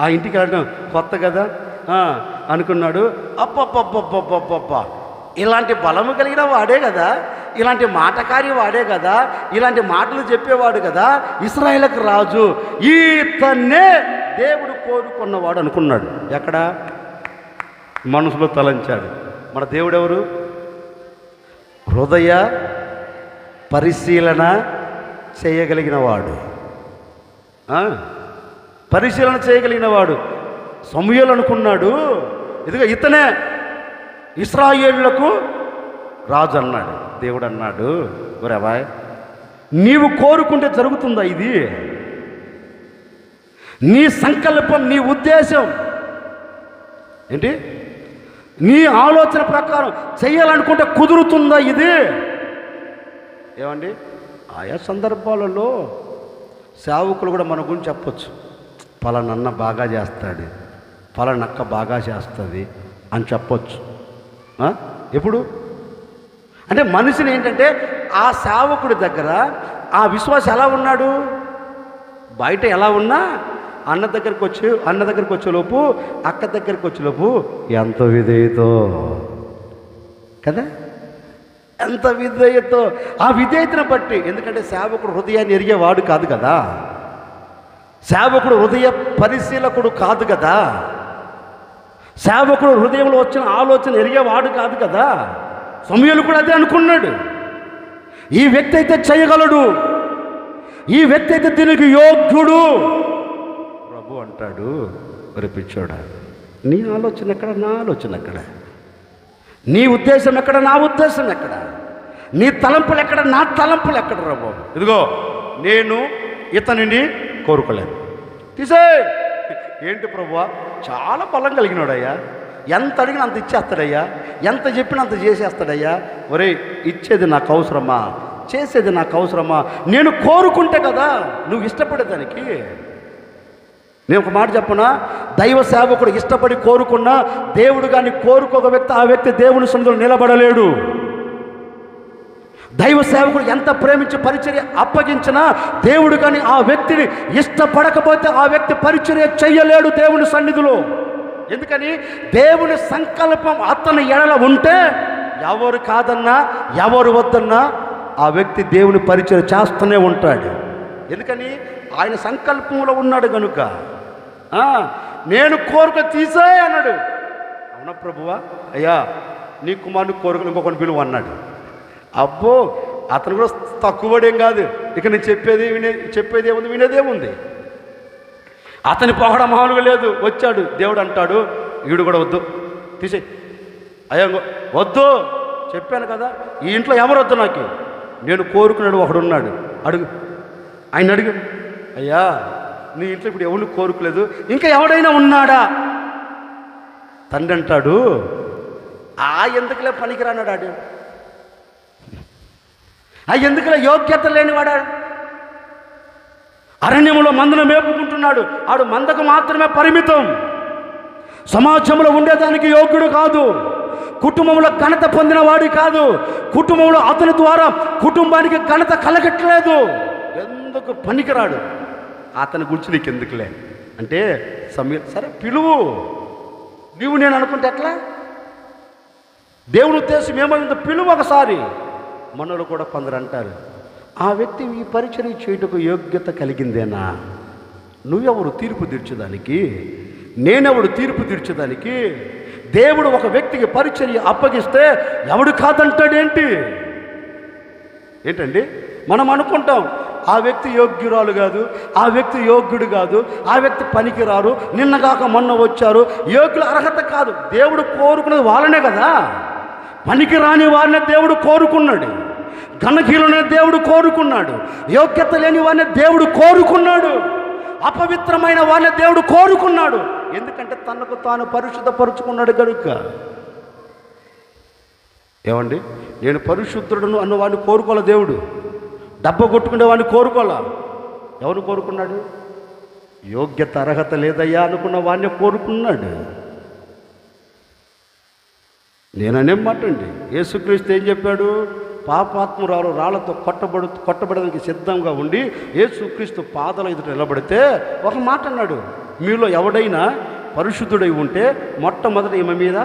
ఆ ఇంటికి వెళ్ళడం కొత్త కదా అనుకున్నాడు. అప్ప ఇలాంటి బలము కలిగిన వాడే కదా, ఇలాంటి మాటకారి వాడే కదా, ఇలాంటి మాటలు చెప్పేవాడు కదా ఇశ్రాయేలుకు రాజు, ఈతన్నే దేవుడు కోరుకున్నవాడు అనుకున్నాడు. ఎక్కడ? మనసులో తలంచాడు. మన దేవుడు ఎవరు? హృదయ పరిశీలన చేయగలిగిన వాడు, పరిశీలన చేయగలిగిన వాడు. సమూయేలు అనుకున్నాడు, ఇదిగో ఇతనే ఇశ్రాయేలులకు రాజు అన్నాడు. దేవుడు అన్నాడు, ఒరేవాయ్, నీవు కోరుకుంటే జరుగుతుందా ఇది? నీ సంకల్పం, నీ ఉద్దేశం ఏంటి? నీ ఆలోచన ప్రకారం చెయ్యాలనుకుంటే కుదురుతుందా ఇది? ఏమండి, ఆయా సందర్భాలలో సేవకులు కూడా మన గురించి చెప్పచ్చు, పలానన్న బాగా చేస్తాడు, పలానక్క బాగా చేస్తుంది అని చెప్పొచ్చు. ఎప్పుడు అంటే మనిషిని ఏంటంటే ఆ సేవకుడి దగ్గర ఆ విశ్వాసం ఎలా ఉన్నాడు, బయట ఎలా ఉన్నా అన్న దగ్గరికి వచ్చేలోపు, అక్క దగ్గరికి వచ్చేలోపు ఎంత విధేయతో కదా. ఎంత విధేయతో, ఆ విధేయతను బట్టి, ఎందుకంటే సేవకుడు హృదయాన్ని ఎరిగేవాడు కాదు కదా, సేవకుడు హృదయ పరిశీలకుడు కాదు కదా, సేవకుడు హృదయంలో వచ్చిన ఆలోచన ఎరిగేవాడు కాదు కదా. సమూయేలు కూడా అదే అనుకున్నాడు, ఈ వ్యక్తి అయితే చేయగలడు, ఈ వ్యక్తి అయితే దీనికి యోగ్యుడు. ప్రభు అంటాడు, ఒరే పిచ్చోడా, నీ ఆలోచన ఎక్కడ, నా ఆలోచన ఎక్కడ, నీ ఉద్దేశం ఎక్కడ, నా ఉద్దేశం ఎక్కడ, నీ తలంపులు ఎక్కడ, నా తలంపులు ఎక్కడ రా బాబు. ఇదిగో నేను ఇతనిని కోరుకోలేను, తీసే. ఏంటి ప్రభువా, చాలా బలం కలిగినాడయ్యా, ఎంత అడిగినా అంత ఇచ్చేస్తాడయ్యా, ఎంత చెప్పినా అంత చేసేస్తాడయ్యా. ఒరే, ఇచ్చేది నాకు అవసరమా, చేసేది నాకు అవసరమా? నేను కోరుకుంటే కదా నువ్వు ఇష్టపడేదానికి. నేను ఒక మాట చెప్పనా, దైవ సేవకుడు ఇష్టపడి కోరుకున్నా, దేవుడు కానీ కోరుకోక వ్యక్తి, ఆ వ్యక్తి దేవుని సన్నిధిలో నిలబడలేడు. దైవ సేవకుడు ఎంత ప్రేమించి పరిచర్య అప్పగించినా, దేవుడు కానీ ఆ వ్యక్తిని ఇష్టపడకపోతే ఆ వ్యక్తి పరిచర్య చెయ్యలేడు దేవుని సన్నిధిలో. ఎందుకని? దేవుని సంకల్పం అతని ఎడల ఉంటే ఎవరు కాదన్నా, ఎవరు వద్దన్నా ఆ వ్యక్తి దేవుని పరిచర్య చేస్తూనే ఉంటాడు. ఎందుకని? ఆయన సంకల్పంలో ఉన్నాడు కనుక. నేను కోరిక తీసే అన్నాడు. అవునా ప్రభువా, అయ్యా నీ కుమారుని కోరికలు ఇంకొకటి పిలువ అన్నాడు. అబ్బో, అతను కూడా తక్కువడేం కాదు. ఇక నేను చెప్పేది ఏముంది, వినేదేముంది. అతని పొగడ మామూలుగా లేదు. వచ్చాడు, దేవుడు అంటాడు, వీడు కూడా వద్దు, తీసే. అయ్యా వద్దు, చెప్పాను కదా, ఈ ఇంట్లో ఎవరు వద్దు, నాకు నేను కోరుకున్నాడు ఒకడున్నాడు, అడుగు, ఆయన అడుగు. అయ్యా నీ ఇంట్లో ఇప్పుడు ఎవరిని కోరుకోలేదు, ఇంకా ఎవడైనా ఉన్నాడా? తండ్రి అంటాడు, ఎందుకులే పనికిరాన్నాడు, ఎందుకులే యోగ్యత లేనివాడా, అరణ్యంలో మందను మేపుకుంటున్నాడు, ఆడు మందకు మాత్రమే పరిమితం, సమాజంలో ఉండేదానికి యోగ్యుడు కాదు, కుటుంబంలో ఘనత పొందినవాడు కాదు, కుటుంబంలో అతని ద్వారా కుటుంబానికి ఘనత కలగట్లేదు, ఎందుకు పనికిరాడు, అతని గురించి నీకు ఎందుకులే అంటే, సరే పిలువు, నీవు నేను అనుకుంటే ఎట్లా? దేవుని ఉద్దేశం ఏమైందో పిలువు ఒకసారి. మనలో కూడా కొందరు అంటారు, ఆ వ్యక్తి ఈ పరిచర్య చేయుటకు యోగ్యత కలిగిందేనా? నువ్వెవరు తీర్పు తీర్చేదానికి? నేనెవడు తీర్పు తీర్చేదానికి? దేవుడు ఒక వ్యక్తికి పరిచర్య అప్పగిస్తే ఎవడు కాదంటాడేంటి? ఏంటండి, మనం అనుకుంటాం ఆ వ్యక్తి యోగ్యురాలు కాదు, ఆ వ్యక్తి యోగ్యుడు కాదు, ఆ వ్యక్తి పనికిరారు, నిన్నగాక మొన్న వచ్చారు, యోగ్యుల అర్హత కాదు. దేవుడు కోరుకున్నది వాళ్ళనే కదా. పనికి రాని వారిని దేవుడు కోరుకున్నాడు, ఘనహీనులనే దేవుడు కోరుకున్నాడు, యోగ్యత లేని వారిని దేవుడు కోరుకున్నాడు, అపవిత్రమైన వారిని దేవుడు కోరుకున్నాడు. ఎందుకంటే తనకు తాను పరిశుద్ధపరుచుకున్నాడు కనుక. ఏమండి, నేను పరిశుద్ధుడును అన్నవాడిని కోరుకోలే దేవుడు, డబ్బ కొట్టుకునేవాడిని కోరుకోలే. ఎవరు కోరుకున్నాడు? యోగ్యత అర్హత లేదయ్యా అనుకున్న వాడిని కోరుకున్నాడు. నేననేం మాట అండి, యేసుక్రీస్తు ఏం చెప్పాడు? పాపాత్మురాలు రాళ్లతో కొట్టబడడానికి సిద్ధంగా ఉండి యేసుక్రీస్తు పాదాల ఎదుట నిలబడితే ఒక మాట అన్నాడు, మీలో ఎవడైనా పరిశుద్ధుడై ఉంటే మొట్టమొదట ఈమె మీద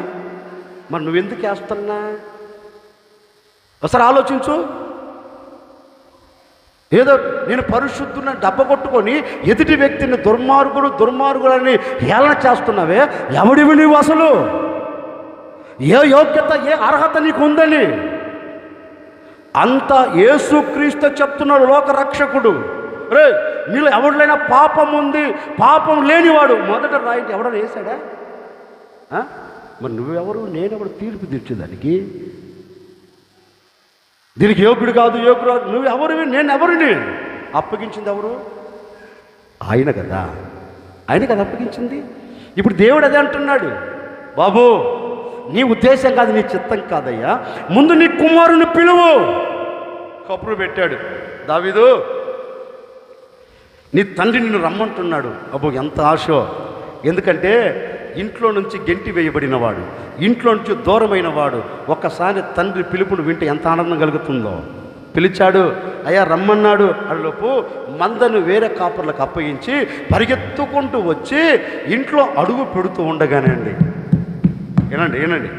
మరి నువ్వెందుకు వేస్తున్నా? ఒకసారి ఆలోచించు. ఏదో నేను పరిశుద్ధుని డబ్బ కొట్టుకొని ఎదుటి వ్యక్తిని దుర్మార్గులని హేళన చేస్తున్నావే, ఎవడివి నీవు? అసలు ఏ యోగ్యత, ఏ అర్హత నీకు ఉందని? అంతా యేసుక్రీస్తు చెప్తున్నాడు, లోక రక్షకుడు. రే, నీలో ఎవరిలైనా పాపం ఉంది, పాపం లేనివాడు మొదట రాయింటి ఎవడన్నా వేశాడా? మరి నువ్వెవరు, నేనెవడు తీర్పు తీర్చేదానికి? దీనికి యోగ్యుడు కాదు, యోగ్యుడు, నువ్వెవరివి, నేనెవరిని? అప్పగించింది ఎవరు? ఆయన కదా, ఆయన కదా అప్పగించింది. ఇప్పుడు దేవుడు అదే అంటున్నాడు, బాబు నీ ఉద్దేశం కాదు, నీ చిత్తం కాదయ్యా, ముందు నీ కుమారుని పిలువు. కప్పులు పెట్టాడు, దావీదు నీ తండ్రి నిన్ను రమ్మంటున్నాడు. అబ్బో ఎంత ఆశో! ఎందుకంటే ఇంట్లో నుంచి గెంటి వేయబడినవాడు, ఇంట్లో నుంచి దూరమైన వాడు ఒక్కసారి తండ్రి పిలుపును వింటే ఎంత ఆనందం కలుగుతుందో. పిలిచాడు, అయ్యా రమ్మన్నాడు. అడిలోపు మందను వేరే కాపర్లకు అప్పగించి పరిగెత్తుకుంటూ వచ్చి ఇంట్లో అడుగు పెడుతూ ఉండగానే అండి, ఏనండి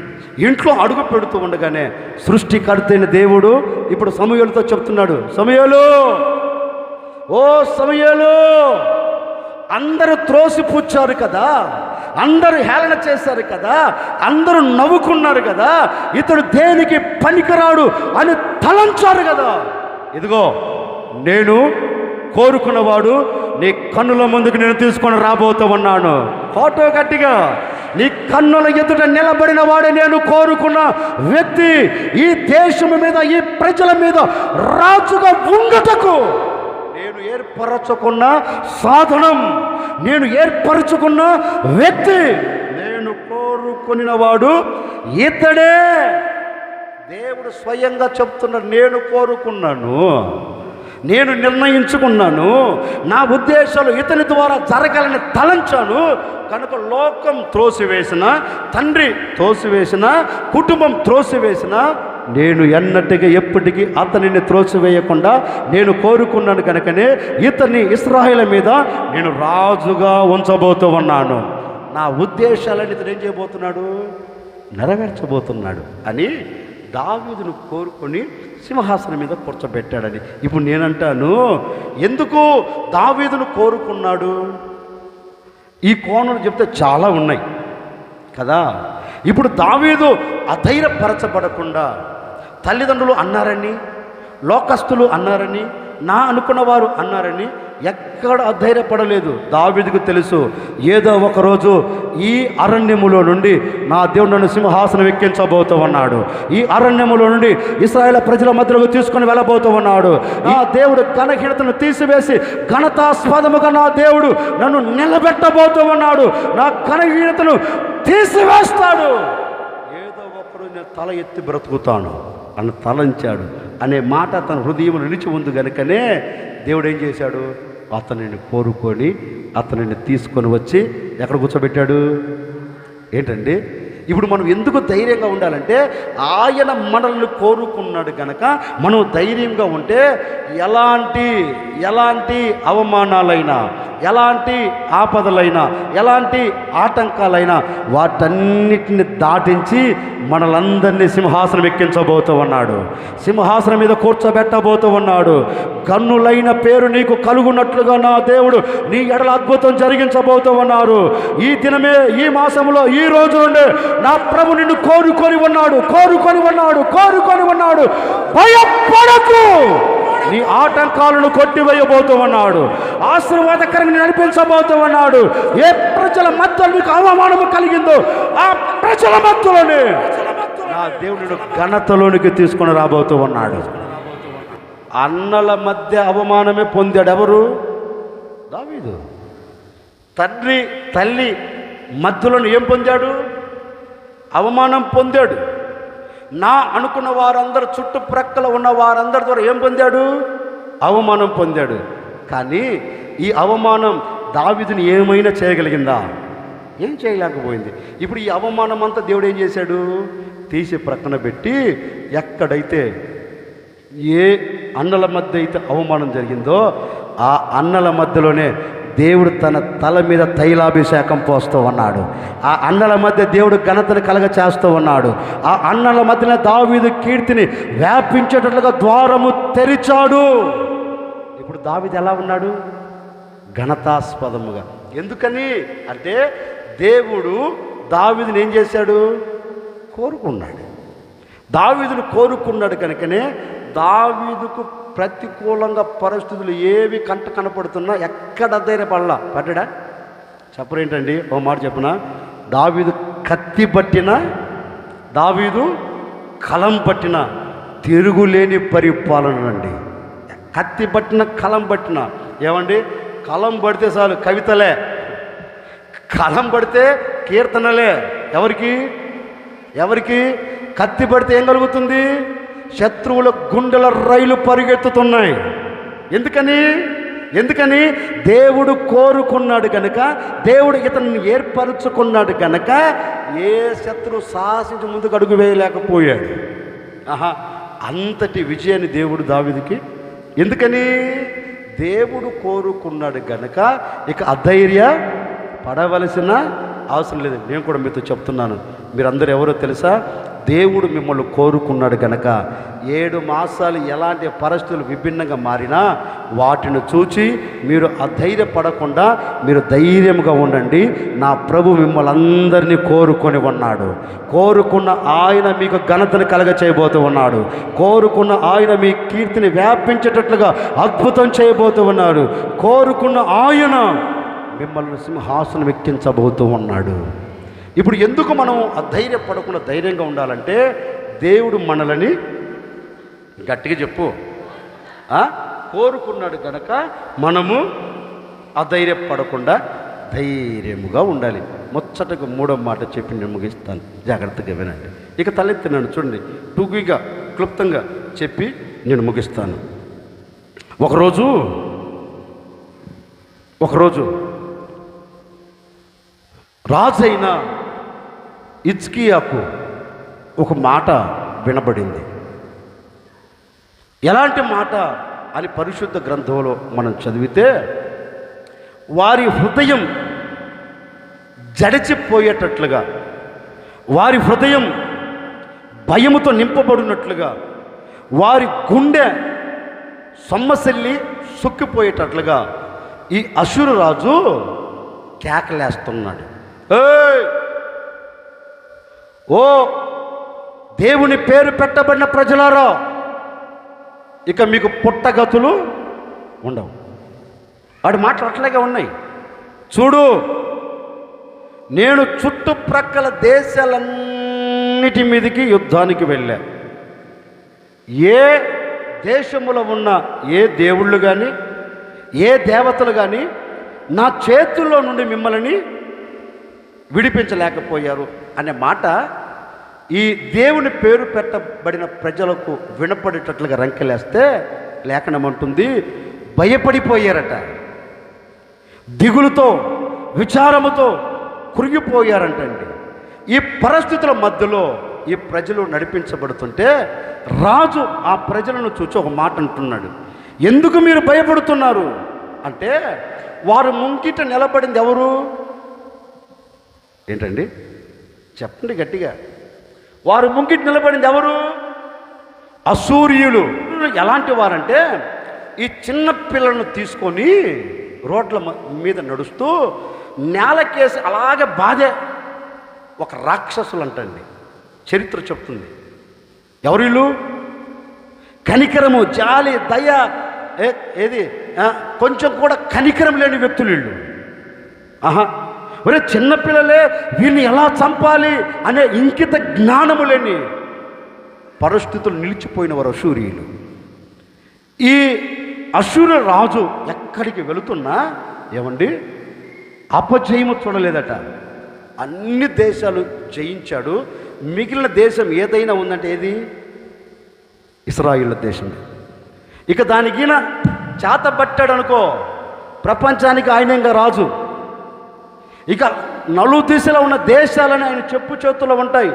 ఇంట్లో అడుగు పెడుతూ ఉండగానే సృష్టికర్త అయిన దేవుడు ఇప్పుడు సమూయేలుతో చెప్తున్నాడు, సమూయేలు, ఓ సమూయేలు, అందరూ త్రోసిపుచ్చారు కదా, అందరూ హేళన చేశారు కదా, అందరూ నవ్వుకున్నారు కదా, ఇతడు దేనికి పనికిరాడు అని తలంచారు కదా. ఇదిగో నేను కోరుకున్నవాడు నీ కన్నుల ముందుకు నేను తీసుకొని రాబోతూ ఉన్నాను. ఫోటో గట్టిగా, నీ కన్నుల ఎదుట నిలబడిన వాడే నేను కోరుకున్న వ్యక్తి ఈ దేశం మీద, ఈ ప్రజల మీద రాజుగా ఉండుటకు నేను ఏర్పరచుకున్న సాధనం, నేను ఏర్పరచుకున్న వ్యక్తి, నేను కోరుకునినవాడు ఇతడే. దేవుడు స్వయంగా చెప్తున్నాడు, నేను కోరుకున్నాను, నేను నిర్ణయించుకున్నాను, నా ఉద్దేశాలు ఇతని ద్వారా జరగాలని తలంచాను. కనుక లోకం త్రోసివేసిన, తండ్రి త్రోసివేసిన, కుటుంబం త్రోసివేసిన, నేను ఎన్నటిగా ఎప్పటికీ అతనిని త్రోసివేయకుండా నేను కోరుకున్నాను. కనుకనే ఇతన్ని ఇశ్రాయేలు మీద నేను రాజుగా ఉంచబోతూ ఉన్నాను. నా ఉద్దేశాలని ఇతను ఏం చేయబోతున్నాడు, నెరవేర్చబోతున్నాడు అని దావీదును కోరుకొని సింహాసనం మీద కూర్చోబెట్టాడని. ఇప్పుడు నేనంటాను, ఎందుకు దావీదును కోరుకున్నాడు? ఈ కోణాలు చెప్తే చాలా ఉన్నాయి కదా. ఇప్పుడు దావీదు అధైర్యపరచబడకుండా, తల్లిదండ్రులు అన్నారని, లోకస్తులు అన్నారని, నా అనుకున్న వారు అన్నారని ఎక్కడ అధైర్యపడలేదు. దావీదుకు తెలుసు, ఏదో ఒకరోజు ఈ అరణ్యములో నుండి నా దేవుడు నన్ను సింహాసనం ఎక్కించబోతూ ఉన్నాడు, ఈ అరణ్యములో నుండి ఇశ్రాయేలు ప్రజల మధ్యలోకి తీసుకొని వెళ్ళబోతూ ఉన్నాడు. నా దేవుడు ఘనహీనతను తీసివేసి ఘనతాస్పదముగా నా దేవుడు నన్ను నిలబెట్టబోతూ ఉన్నాడు, నా ఘనహీనతను తీసివేస్తాడు, ఏదో ఒకరు నేను తల ఎత్తి బ్రతుకుతాను అని తలంచాడు అనే మాట తన హృదయం నిలిచి ఉంది. కనుకనే దేవుడు ఏం చేశాడు, అతనిని కోరుకొని అతనిని తీసుకొని వచ్చి ఎక్కడ కూర్చోబెట్టాడు? ఏంటండి, ఇప్పుడు మనం ఎందుకు ధైర్యంగా ఉండాలంటే, ఆయన మనల్ని కోరుకున్నాడు కనుక మనం ధైర్యంగా ఉంటే ఎలాంటి అవమానాలైనా, ఎలాంటి ఆపదలైనా, ఎలాంటి ఆటంకాలైనా వాటన్నిటిని దాటించి మనలందరినీ సింహాసనం ఎక్కించబోతూ ఉన్నాడు, సింహాసనం మీద కూర్చోబెట్టబోతూ ఉన్నాడు. కన్నులైన పేరు నీకు కలుగునట్లుగా నా దేవుడు నీ ఎడల అద్భుతం జరిగించబోతూ ఉన్నారు. ఈ దినమే, ఈ మాసంలో, ఈ రోజు నుండి నా ప్రభు నిన్ను కోరుకొని ఉన్నాడు. భయపడకు, నీ ఆటంకాలను కొట్టివేయబోతూ ఉన్నాడు, ఆశీర్వాదకరంగా నడిపించబోతూ ఉన్నాడు. ఏ ప్రజల మధ్యలో నీకు అవమానము కలిగిందో ఆ ప్రజల మధ్యలోనే నా దేవుడు ఘనతలోనికి తీసుకొని రాబోతూ ఉన్నాడు. అన్నల మధ్య అవమానమే పొందాడు ఎవరు? దావీదు. తండ్రి తల్లి మధ్యలోనే ఏం పొందాడు? అవమానం పొందాడు. నా అనుకున్న వారందరూ, చుట్టుప్రక్కల ఉన్న వారందరి ద్వారా ఏం పొందాడు? అవమానం పొందాడు. కానీ ఈ అవమానం దావీదుని ఏమైనా చేయగలిగిందా? ఏం చేయలేకపోయింది. ఇప్పుడు ఈ అవమానం అంతా దేవుడు ఏం చేశాడు? తీసి ప్రక్కన పెట్టి, ఎక్కడైతే ఏ అన్నల మధ్య అయితే అవమానం జరిగిందో ఆ అన్నల మధ్యలోనే దేవుడు తన తల మీద తైలాభిషేకం పోస్తూ ఉన్నాడు. ఆ అన్నల మధ్య దేవుడు ఘనతను కలగ చేస్తూ ఉన్నాడు. ఆ అన్నల మధ్యన దావీదు కీర్తిని వ్యాపించేటట్లుగా ద్వారము తెరిచాడు. ఇప్పుడు దావీదు ఎలా ఉన్నాడు? ఘనతాస్పదముగా. ఎందుకని అంటే దేవుడు దావీదుని ఏం చేశాడు? కోరుకున్నాడు. దావీదును కోరుకున్నాడు కనుకనే దావీదుకు ప్రతికూలంగా పరిస్థితులు ఏవి కంట కనపడుతున్నా ఎక్కడ ధైర్యపడలా. పడ్డా చెప్పరేంటండి? ఓ మాట చెప్పిన, దావీదు కత్తి పట్టిన, దావీదు కలం పట్టిన తిరుగులేని పరిపాలన అండి. కత్తి పట్టిన, కలం పట్టిన. ఏమండి, కలం పడితే చాలు కవితలే, కలం పడితే కీర్తనలే. ఎవరికి కత్తి పడితే ఏం కలుగుతుంది? శత్రువుల గుండెల రైలు పరిగెత్తుతున్నాయి. ఎందుకని దేవుడు కోరుకున్నాడు కనుక, దేవుడు ఇతన్ని ఏర్పరచుకున్నాడు కనుక ఏ శత్రువు సాహసించి ముందుకు అడుగు వేయలేకపోయాడు. అంతటి విజయాన్ని దేవుడు దావీదుకి. ఎందుకని? దేవుడు కోరుకున్నాడు గనక ఇక అధైర్య పడవలసిన అవసరం లేదు. నేను కూడా మీతో చెప్తున్నాను, మీరందరూ ఎవరో తెలుసా? దేవుడు మిమ్మల్ని కోరుకున్నాడు కనుక 7 మాసాలు ఎలాంటి పరిస్థితులు విభిన్నంగా మారినా వాటిని చూచి మీరు అధైర్యపడకుండా మీరు ధైర్యంగా ఉండండి. నా ప్రభు మిమ్మల్ని అందరినీ కోరుకొని ఉన్నాడు. కోరుకున్న ఆయన మీకు ఘనతను కలగ చేయబోతూ ఉన్నాడు. కోరుకున్న ఆయన మీ కీర్తిని వ్యాపించేటట్లుగా అద్భుతం చేయబోతూ ఉన్నాడు. కోరుకున్న ఆయన మిమ్మల్ని సింహాసనం ఎక్కించబోతూ ఉన్నాడు. ఇప్పుడు ఎందుకు మనం అధైర్యపడకుండా ధైర్యంగా ఉండాలంటే, దేవుడు మనలని గట్టిగా చెప్పు కోరుకున్నాడు కనుక మనము అధైర్యపడకుండా ధైర్యముగా ఉండాలి. ముచ్చటకు 3వ మాట చెప్పి నేను ముగిస్తాను, జాగ్రత్తగా వినండి. ఇక తలెత్తినాను చూడండి, టూకీగా క్లుప్తంగా చెప్పి నేను ముగిస్తాను. ఒకరోజు రాజైన హిజ్కియాకు ఒక మాట వినబడింది. ఎలాంటి మాట అని పరిశుద్ధ గ్రంథంలో మనం చదివితే, వారి హృదయం జడిచిపోయేటట్లుగా, వారి హృదయం భయముతో నింపబడినట్లుగా, వారి గుండె సొమ్మసిల్లి సుక్కిపోయేటట్లుగా ఈ అష్షూరు రాజు కేకలేస్తున్నాడు. ఓ దేవుని పేరు పెట్టబడిన ప్రజలారా, ఇక మీకు పుట్టగతులు ఉండవు. వాడి మాటలు అట్లాగే ఉన్నాయి. చూడు, నేను చుట్టుప్రక్కల దేశాలన్నిటి మీదకి యుద్ధానికి వెళ్ళా. ఏ దేశములో ఉన్న ఏ దేవుళ్ళు కానీ ఏ దేవతలు కానీ నా చేతుల్లో నుండి మిమ్మల్ని విడిపించలేకపోయారు అనే మాట ఈ దేవుని పేరు పెట్టబడిన ప్రజలకు వినపడేటట్లుగా రంకెలేస్తే లేఖనం అంటుంది, భయపడిపోయారట, దిగులుతో విచారముతో కురిగిపోయారంటండి. ఈ పరిస్థితుల మధ్యలో ఈ ప్రజలు నడిపించబడుతుంటే రాజు ఆ ప్రజలను చూచి ఒక మాట అంటున్నాడు. ఎందుకు మీరు భయపడుతున్నారు అంటే, వారు ముంగిట నిలబడింది ఎవరు? ఏంటండి చెప్పండి గట్టిగా. వారు ముంగిట నిలబడింది ఎవరు? అశూరియులు. ఎలాంటి వారంటే, ఈ చిన్న పిల్లలను తీసుకొని రోడ్ల మీద నడుస్తూ నేలకేసి అలాగే బాధే ఒక రాక్షసులు అంటండి. చరిత్ర చెప్తుంది. ఎవరు వీళ్ళు? కనికరము, జాలి, దయ ఏది కొంచెం కూడా కనికరం లేని వ్యక్తులు వీళ్ళు. ఒరే చిన్నపిల్లలే, వీళ్ళని ఎలా చంపాలి అనే ఇంకిత జ్ఞానము లేని పరిస్థితులు నిలిచిపోయిన వారు అశూరియులు. ఈ అశూరు రాజు ఎక్కడికి వెళుతున్నా ఏమండి అపజయము చూడలేదట. అన్ని దేశాలు జయించాడు. మిగిలిన దేశం ఏదైనా ఉందంటే ఏది? ఇశ్రాయేలు దేశం. ఇక దానికిన చేతబట్టాడు అనుకో, ప్రపంచానికి ఆయనంగా రాజు. ఇక నలుదిశలో ఉన్న దేశాలని ఆయన చెప్పు చేతుల్లో ఉంటాయి.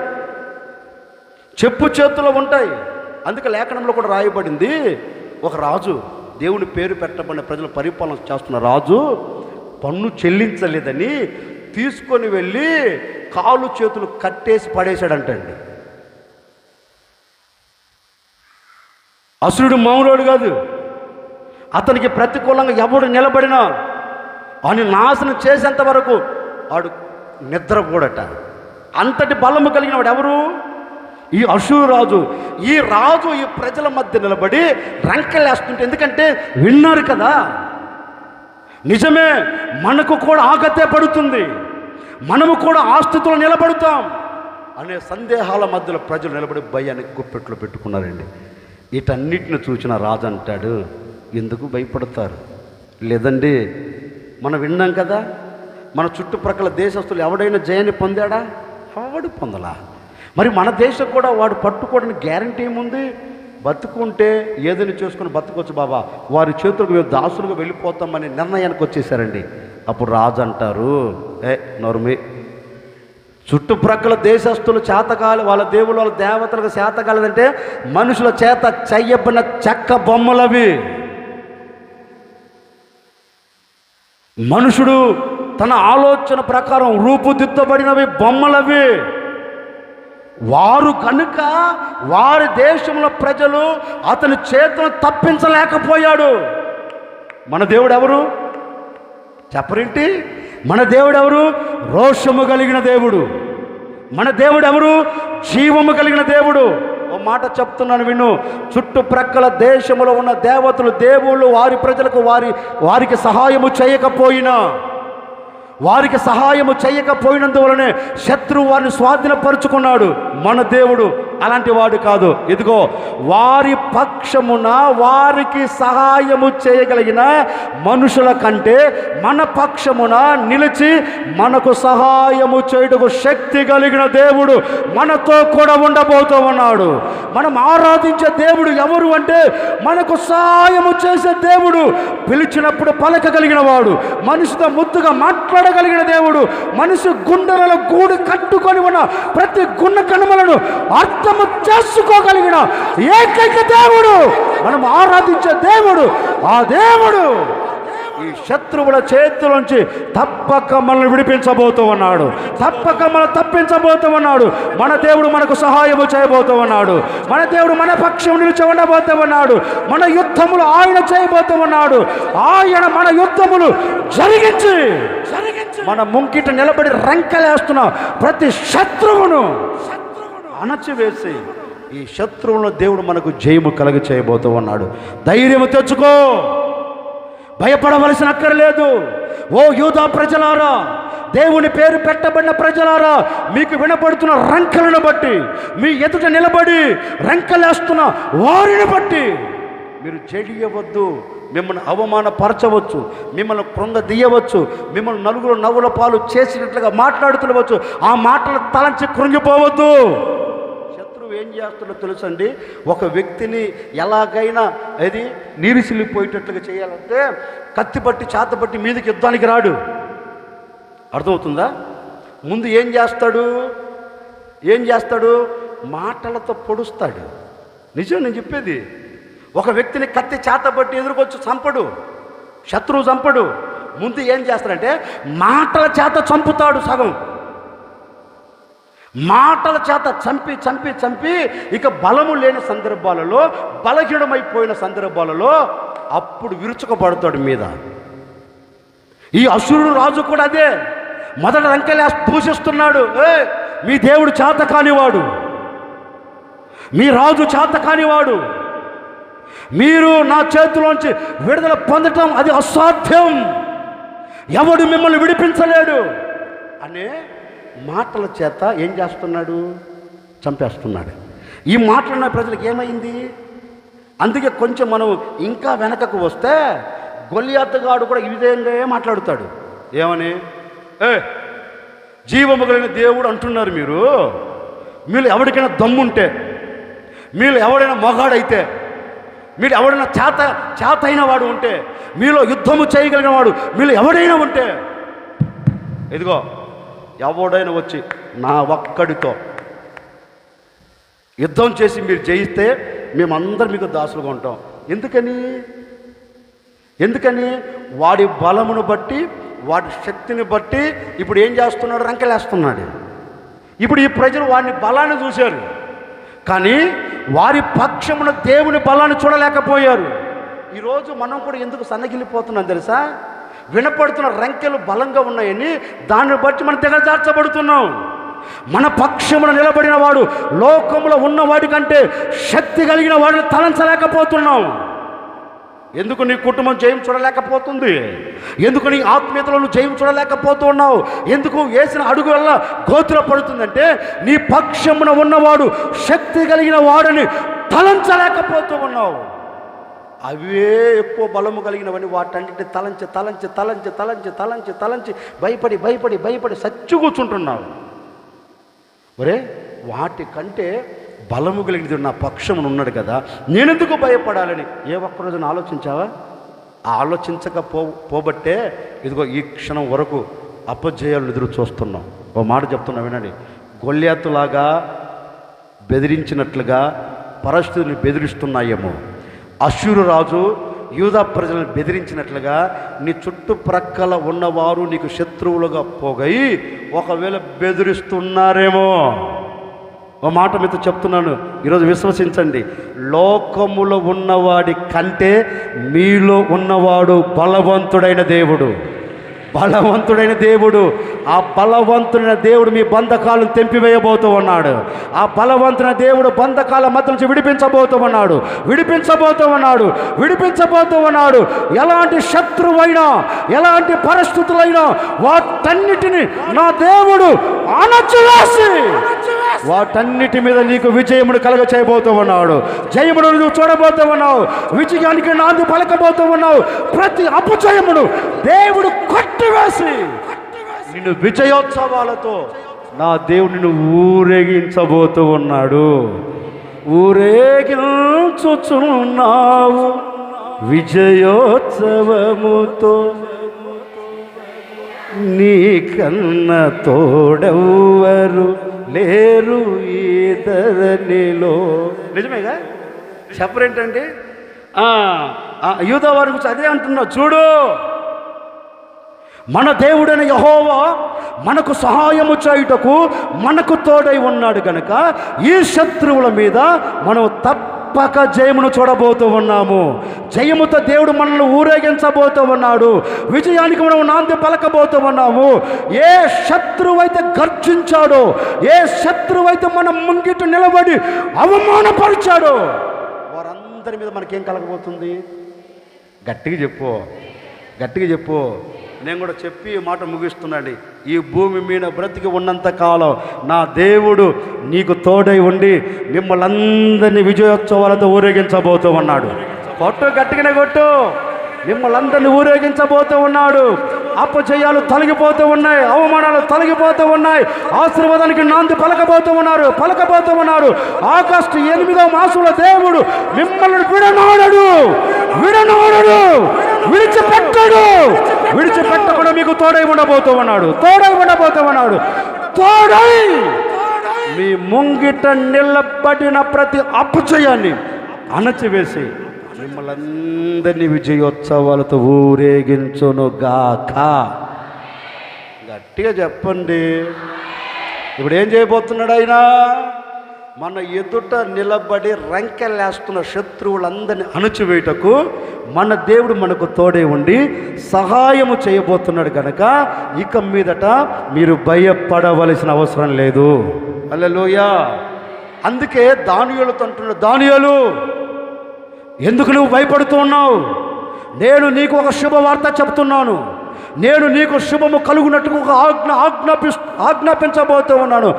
అందుకే లేఖనంలో కూడా రాయబడింది, ఒక రాజు, దేవుని పేరు పెట్టబడిన ప్రజలు పరిపాలన చేస్తున్న రాజు పన్ను చెల్లించలేదని తీసుకొని వెళ్ళి కాళ్ళు చేతులు కట్టేసి పడేశాడంటండి. అసురుడు మామూలుడు కాదు. అతనికి ప్రతికూలంగా ఎవడు నిలబడినా అని నాశనం చేసేంత వరకు వాడు నిద్రపోడట. అంతటి బలము కలిగిన వాడు ఎవరు? ఈ అశూరు రాజు. ఈ రాజు ఈ ప్రజల మధ్య నిలబడి రంకెలేస్తుంటే, ఎందుకంటే విన్నారు కదా, నిజమే మనకు కూడా ఆగతే పడుతుంది, మనము కూడా ఆ స్థితిలో నిలబడుతాం అనే సందేహాల మధ్యలో ప్రజలు నిలబడి భయానికి గుప్పెట్లో పెట్టుకున్నారండి. వీటన్నిటిని చూసిన రాజు అంటాడు, ఎందుకు భయపడతారు? లేదండి, మనం విన్నాం కదా, మన చుట్టుప్రక్కల దేశస్తులు ఎవడైనా జయాన్ని పొందాడా? ఎవడు పొందలా. మరి మన దేశం కూడా వాడు పట్టుకోవడానికి గ్యారంటీ ఏముంది? బతుకుంటే ఏదైనా చేసుకుని బతుకొచ్చు బాబా, వారి చేతులకు మేము దాసులుగా వెళ్ళిపోతామని నిర్ణయానికి వచ్చేసారండి. అప్పుడు రాజు అంటారు, నోర్మి, చుట్టుప్రక్కల దేశస్తులు చేతకాలి, వాళ్ళ దేవుళ్ళు వాళ్ళ దేవతలకు చేతకాలేదంటే మనుషుల చేత చెయ్యబడిన చెక్క బొమ్మలవి. మనుషుడు తన ఆలోచన ప్రకారం రూపుదిద్దబడినవి బొమ్మలవి. వారు కనుక వారి దేశంలో ప్రజలు అతని చేతులను తప్పించలేకపోయాడు. మన దేవుడు ఎవరు చెప్పరేంటి? మన దేవుడు ఎవరు? రోషము కలిగిన దేవుడు. మన దేవుడు ఎవరు? జీవము కలిగిన దేవుడు. ఓ మాట చెప్తున్నాను విను. చుట్టుప్రక్కల దేశంలో ఉన్న దేవతలు, దేవుళ్ళు వారి ప్రజలకు వారికి సహాయము చేయకపోయినా, వారికి సహాయము చేయకపోయినందువలనే శత్రువు వారిని స్వాధీనపరుచుకున్నాడు. మన దేవుడు అలాంటి వాడు కాదు. ఇదిగో వారి పక్షమున వారికి సహాయము చేయగలిగిన మనుషుల కంటే మన పక్షమున నిలిచి మనకు సహాయము చేయుటకు శక్తి కలిగిన దేవుడు మనతో కూడా ఉండబోతూ ఉన్నాడు. మనం ఆరాధించే దేవుడు ఎవరు అంటే మనకు సహాయము చేసే దేవుడు. పిలిచినప్పుడు పలకగలిగిన వాడు, మనిషితో ముద్దుగా మాట్లాడగలిగిన దేవుడు, మనిషి గుండెలలో గూడు కట్టుకొని ఉన్న ప్రతి గుండె కనుమలను అర్థము చేసుకోగలిగిన ఏకైక దేవుడు మనం ఆరాధించే దేవుడు. ఆ దేవుడు ఈ శత్రువుల చేతుల తప్పక మనల్ని విడిపించబోతూ ఉన్నాడు. తప్పక మనం తప్పించబోతూ ఉన్నాడు. మన దేవుడు మనకు సహాయము చేయబోతూ ఉన్నాడు. మన దేవుడు మన పక్షం నిలిచి ఉండబోతూ ఉన్నాడు. మన యుద్ధములు ఆయన చేయబోతూ ఉన్నాడు. ఆయన మన యుద్ధములు జరిగించి మన ముంకిట నిలబడి రంకెలేస్తున్న ప్రతి శత్రువును అణచివేసి ఈ శత్రువులను దేవుడు మనకు జయము కలగ చేయబోతూ ఉన్నాడు. ధైర్యము తెచ్చుకో, భయపడవలసిన అక్కర్లేదు. ఓ యూదా ప్రజలారా, దేవుని పేరు పెట్టబడిన ప్రజలారా, మీకు వినపడుతున్న రంకెలను బట్టి, మీ ఎదుట నిలబడి రంకెలేస్తున్న వారిని బట్టి మీరు చెడియవద్దు. మిమ్మల్ని అవమానపరచవచ్చు, మిమ్మల్ని కృంగదీయవచ్చు, మిమ్మల్ని నలుగురు నవ్వుల పాలు చేసినట్లుగా మాట్లాడుతున్నవచ్చు. ఆ మాటలు తలంచి కృంగిపోవద్దు. శత్రువు ఏం చేస్తుందో తెలుసండి? ఒక వ్యక్తిని ఎలాగైనా అది నీరిసిల్లిపోయేటట్లుగా చేయాలంటే కత్తి పట్టి చేతపట్టి మీదకి యుద్ధానికి రాడు. అర్థమవుతుందా? ముందు ఏం చేస్తాడు? మాటలతో పొడుస్తాడు. నిజం నేను చెప్పేది. ఒక వ్యక్తిని కత్తి చేతబట్టి ఎదురుకొచ్చి చంపడు, శత్రువు చంపడు. ముందు ఏం చేస్తాడంటే మాటల చేత చంపుతాడు. సగం మాటల చేత చంపి ఇక బలము లేని సందర్భాలలో, బలహీనమైపోయిన సందర్భాలలో అప్పుడు విరుచుకబడతాడు మీద. ఈ అసురుడు రాజు కూడా అదే. మొదట రంకెలే దూషిస్తున్నాడు. మీ దేవుడు చేత కానివాడు, మీ రాజు చేత కానివాడు, మీరు నా చేతిలోంచి విడుదల పొందటం అది అసాధ్యం, ఎవడు మిమ్మల్ని విడిపించలేడు అనే మాటల చేత ఏం చేస్తున్నాడు? చంపేస్తున్నాడు. ఈ మాటలున్న ప్రజలకు ఏమైంది? అందుకే కొంచెం మనం ఇంకా వెనకకు వస్తే గొల్లియాతుగాడు కూడా ఈ విధంగా మాట్లాడుతాడు. ఏమని? జీవము కలిగిన దేవుడు అంటున్నారు మీరు ఎవరికైనా దమ్ముంటే, మీరు ఎవడైనా మొగాడైతే, మీరు ఎవడైనా చేత అయిన వాడు ఉంటే, మీలో యుద్ధము చేయగలిగిన వాడు మీరు ఎవడైనా ఉంటే, ఇదిగో ఎవడైనా వచ్చి నా ఒక్కడితో యుద్ధం చేసి మీరు జయిస్తే మేమందరం మీకు దాసులుగా ఉంటాం. ఎందుకని వాడి బలమును బట్టి, వాడి శక్తిని బట్టి ఇప్పుడు ఏం చేస్తున్నాడు? రంకెలేస్తున్నాడు. ఇప్పుడు ఈ ప్రజలు వాడిని బలాన్ని చూశారు, కానీ వారి పక్షమున దేవుని బలాన్ని చూడలేకపోయారు. ఈరోజు మనం కూడా ఎందుకు సన్నగిల్లిపోతున్నాం తెలుసా? వినపడుతున్న రంకెలు బలంగా ఉన్నాయని దాన్ని బట్టి మనం దిగజార్చబడుతున్నాం. మన పక్షమున నిలబడిన వాడు లోకంలో ఉన్నవాడి కంటే శక్తి కలిగిన వాడిని తలంచలేకపోతున్నాం. ఎందుకు నీ కుటుంబం జయం చూడలేకపోతుంది? ఎందుకు నీ ఆత్మీయతలను జయం చూడలేకపోతున్నావు? ఎందుకు వేసిన అడుగు వల్ల గోతులో పడుతుందంటే నీ పక్షమున ఉన్నవాడు శక్తి కలిగిన వాడిని తలంచలేకపోతూ ఉన్నావు. అవే ఎక్కువ బలము కలిగినవని వాటన్నిటిని తలంచి భయపడి సచ్చు కూర్చుంటున్నావు. ఒరే, వాటి కంటే బలము కలిగినది నా పక్షమును ఉన్నాడు కదా, నేనెందుకు భయపడాలని ఏ ఒక్కరోజున ఆలోచించావా? పోబట్టే ఇదిగో ఈ క్షణం వరకు అపజయాలను ఎదురు చూస్తున్నాం. ఓ మాట చెప్తున్నా వినండి. గొల్యాతులాగా బెదిరించినట్లుగా పరిస్థితులను బెదిరిస్తున్నాయేమో, అష్షూరు రాజు యూదా ప్రజలను బెదిరించినట్లుగా నీ చుట్టుప్రక్కల ఉన్నవారు నీకు శత్రువులుగా పోగై ఒకవేళ బెదిరిస్తున్నారేమో. ఓ మాట మీతో చెప్తున్నాను, ఈరోజు విశ్వసించండి. లోకములో ఉన్నవాడి కంటే మీలో ఉన్నవాడు బలవంతుడైన దేవుడు. బలవంతుడైన దేవుడు. ఆ బలవంతుడైన దేవుడు మీ బంధకాలను తెంపివేయబోతూ ఉన్నాడు. ఆ బలవంతుడైన దేవుడు బంధకాల మధ్య నుంచి విడిపించబోతూ ఉన్నాడు. విడిపించబోతూ ఉన్నాడు. ఎలాంటి శత్రువైనా, ఎలాంటి పరిస్థితులైనా వాటన్నిటిని నా దేవుడు అణచివేసి వాటన్నిటి మీద నీకు విజయమును కలగ చేయబోతూ ఉన్నాడు. జయమును నువ్వు చూడబోతూ ఉన్నావు. విజయానికి నాంది పలకబోతూ ఉన్నావు. ప్రతి అపజయమును దేవుడు కొట్టివేసి నిన్ను విజయోత్సవాలతో నా దేవుడు నిన్ను ఊరేగించబోతూ ఉన్నాడు. ఊరేగించుచున్నావు విజయోత్సవముతో, నీ కన్న తోడెవ్వరు లేరు ఈ ధరణిలో. నిజమేగా? చెప్పరేంటండి? యూదా వారి గురించి అదే అంటున్నా. చూడు, మన దేవుడైన యెహోవా మనకు సహాయము చేయుటకు మనకు తోడై ఉన్నాడు కనుక ఈ శత్రువుల మీద మనం తప్పక జయమును చూడబోతూ ఉన్నాము. జయముతో దేవుడు మనల్ని ఊరేగించబోతూ ఉన్నాడు. విజయానికి మనం నాంది పలకబోతూ ఉన్నాము. ఏ శత్రువైతే గర్జించాడో, ఏ శత్రువైతే మన ముంగిట నిలబడి అవమానపరిచాడో వారందరి మీద మనకేం కలగబోతుంది? గట్టిగా చెప్పు. నేను కూడా చెప్పి మాట ముగిస్తున్నాండి. ఈ భూమి మీద బ్రతికి ఉన్నంత కాలం నా దేవుడు నీకు తోడై ఉండి మిమ్మల్ని అందరినీ విజయోత్సవాలతో ఊరేగించబోతూ ఉన్నాడు. గట్టిగానే కొట్టు. మిమ్మల్ని అందరినీ ఊరేగించబోతూ ఉన్నాడు. అపజయాలు తొలగిపోతూ ఉన్నాయి, అవమానాలు తొలగిపోతూ ఉన్నాయి, ఆశీర్వాదానికి నాంది పలకబోతూ ఉన్నారు. ఆగస్టు 8వ మాసంలో దేవుడు మిమ్మల్ని విడిచిపెట్టకుండా మీకు తోడై ఉండబోతూ ఉన్నాడు. తోడై మీ ముంగిట నిలబడిన ప్రతి అపజయాన్ని అణచివేసి మిమ్మల్ని అందరినీ విజయోత్సవాలతో ఊరేగించునుగాక. గట్టిగా చెప్పండి. ఇప్పుడు ఏం చేయబోతున్నాడు ఆయన? మన ఎదుట నిలబడి రంకెలేస్తున్న శత్రువులందరినీ అణచివేయటకు మన దేవుడు మనకు తోడే ఉండి సహాయము చేయబోతున్నాడు కనుక ఇక మీదట మీరు భయపడవలసిన అవసరం లేదు. హల్లెలూయా. అందుకే దానియేలుతో అంటున్నాడు, దానియేలు ఎందుకు నువ్వు భయపడుతూ ఉన్నావు? నేను నీకు ఒక శుభవార్త చెప్తున్నాను. నేను నీకు శుభము కలుగునట్టుకు ఒక ఆజ్ఞాపించబోతూ ఉన్నాను.